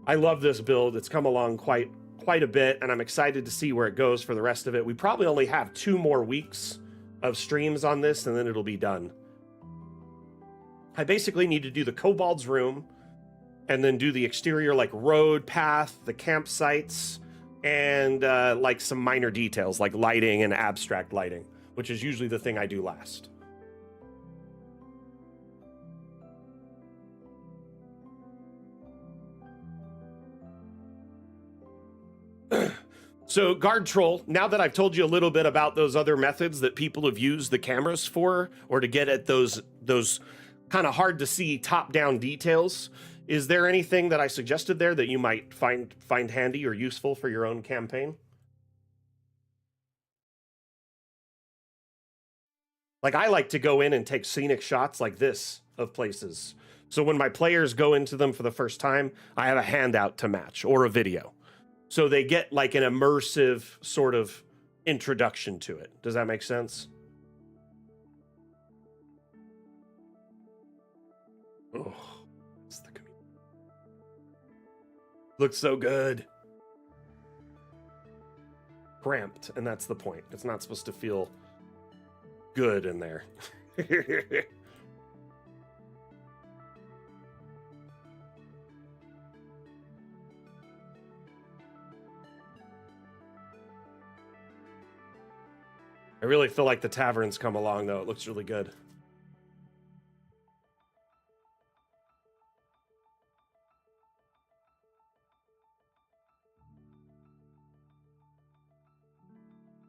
I love this build. It's come along quite a bit, and I'm excited to see where it goes for the rest of it. We probably only have 2 more weeks of streams on this, and then it'll be done. I basically need to do the kobold's room, and then do the exterior, like road, path, the campsites, and like some minor details, like lighting and abstract lighting, which is usually the thing I do last. So guard troll, now that I've told you a little bit about those other methods that people have used the cameras for, or to get at those kind of hard to see top-down details, is there anything that I suggested there that you might find handy or useful for your own campaign? Like, I like to go in and take scenic shots like this of places. So when my players go into them for the first time, I have a handout to match or a video. So they get like an immersive sort of introduction to it. Does that make sense? Oh, it's the community. Looks so good. Cramped, and that's the point. It's not supposed to feel good in there. I really feel like the tavern's come along, though. It looks really good.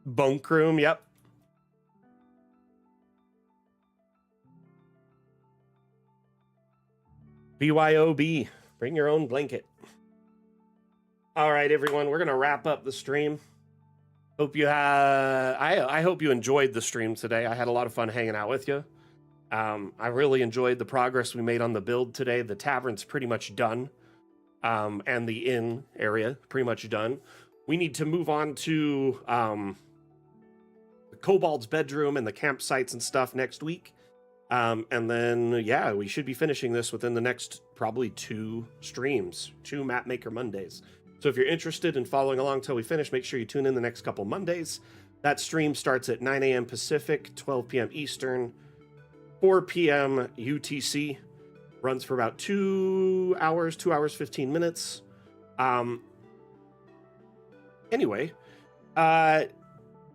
Bunk room, yep. BYOB, bring your own blanket. All right, everyone, we're going to wrap up the stream. Hope you I hope you enjoyed the stream today. I had a lot of fun hanging out with you. I really enjoyed the progress we made on the build today. The tavern's pretty much done, and the inn area pretty much done. We need to move on to the kobold's bedroom and the campsites and stuff next week. And then, yeah, we should be finishing this within the next probably 2 streams, 2 Mapmaker Mondays. So if you're interested in following along till we finish, make sure you tune in the next couple Mondays. That stream starts at 9 a.m. Pacific, 12 p.m. Eastern, 4 p.m. UTC. Runs for about 2 hours, 2 hours, 15 minutes. Anyway, I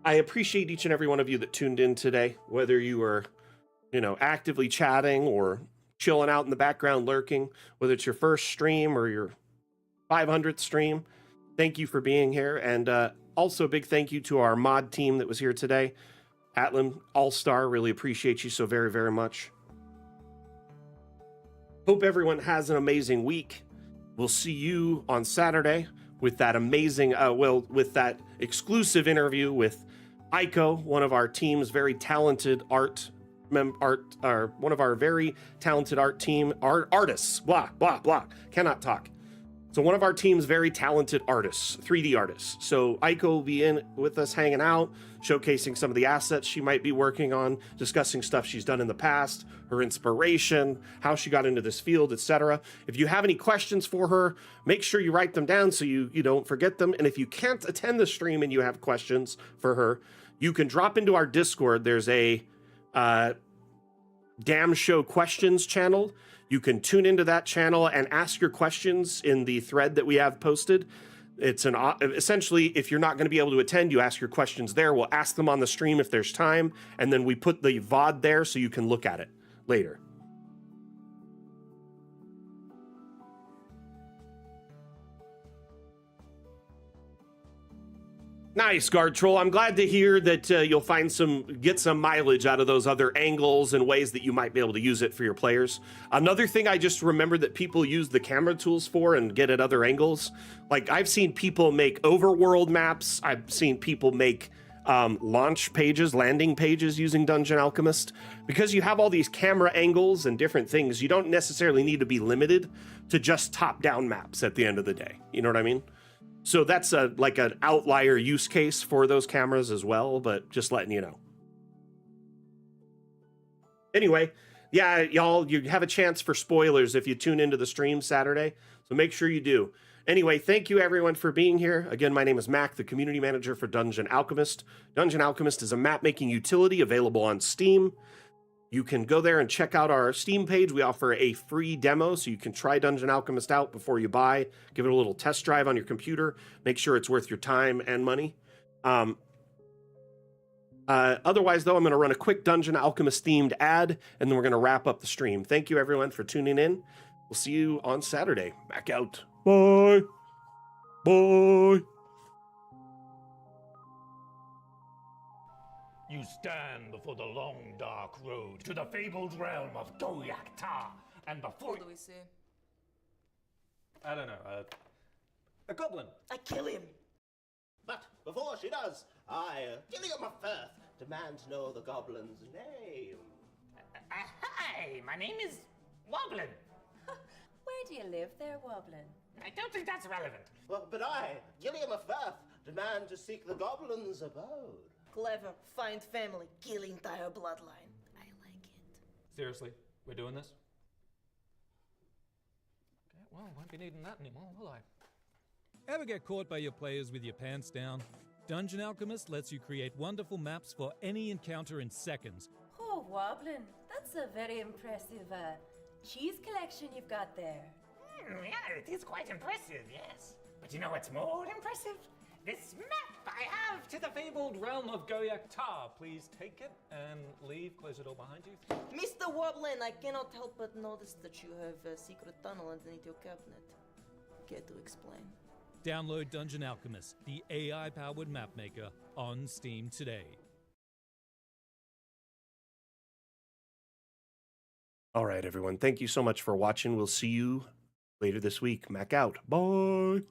appreciate each and every one of you that tuned in today, whether you were, actively chatting or chilling out in the background lurking, whether it's your first stream or your 500th stream. Thank you for being here. And also a big thank you to our mod team that was here today. Atlan, All-Star, really appreciate you so very, very much. Hope everyone has an amazing week. We'll see you on Saturday with that amazing, with that exclusive interview with Aiko, one of our team's very talented one of our very talented artists. Blah, blah, blah. Cannot talk. So one of our team's very talented artists, 3D artists. So Aiko will be in with us hanging out, showcasing some of the assets she might be working on, discussing stuff she's done in the past, her inspiration, how she got into this field, etc. If you have any questions for her, make sure you write them down so you don't forget them. And if you can't attend the stream and you have questions for her, you can drop into our Discord. There's a Damn Show Questions channel. You can tune into that channel and ask your questions in the thread that we have posted. It's essentially, if you're not going to be able to attend, you ask your questions there. We'll ask them on the stream if there's time, and then we put the VOD there so you can look at it later. Nice, Guard Troll. I'm glad to hear that you'll get some mileage out of those other angles and ways that you might be able to use it for your players. Another thing I just remembered that people use the camera tools for and get at other angles. Like, I've seen people make overworld maps. I've seen people make launch pages, landing pages using Dungeon Alchemist. Because you have all these camera angles and different things, you don't necessarily need to be limited to just top-down maps at the end of the day. You know what I mean? So that's like an outlier use case for those cameras as well, but just letting you know. Anyway, yeah, y'all, you have a chance for spoilers if you tune into the stream Saturday, so make sure you do. Anyway, thank you everyone for being here. Again, my name is Mac, the community manager for Dungeon Alchemist. Dungeon Alchemist is a map-making utility available on Steam. You can go there and check out our Steam page. We offer a free demo, so you can try Dungeon Alchemist out before you buy. Give it a little test drive on your computer. Make sure it's worth your time and money. Otherwise, though, I'm going to run a quick Dungeon Alchemist-themed ad, and then we're going to wrap up the stream. Thank you, everyone, for tuning in. We'll see you on Saturday. Back out. Bye. Bye. You stand before the long, dark road to the fabled realm of Goyak-Ta, and before— What do we see? I don't know, a goblin. I kill him. But before she does, I, Gilliam of Firth, demand to know the goblin's name. Hi, my name is Woblin. Where do you live there, Woblin? I don't think that's relevant. Well, but I, Gilliam of Firth, demand to seek the goblin's abode. Clever, find family, kill entire bloodline. I like it. Seriously, we're doing this? Okay, well, won't be needing that anymore, will I? Ever get caught by your players with your pants down? Dungeon Alchemist lets you create wonderful maps for any encounter in seconds. Oh, Woblin, that's a very impressive cheese collection you've got there. Yeah, it is quite impressive, yes. But you know what's more impressive? This map I have to the Fabled realm of Goyak-Ta. Please take it and leave. Close the door behind you. Mr. Woblin, I cannot help but notice that you have a secret tunnel underneath your cabinet. Care to explain? Download Dungeon Alchemist, the AI-powered mapmaker, on Steam today. All right, everyone. Thank you so much for watching. We'll see you later this week. Mac out. Bye.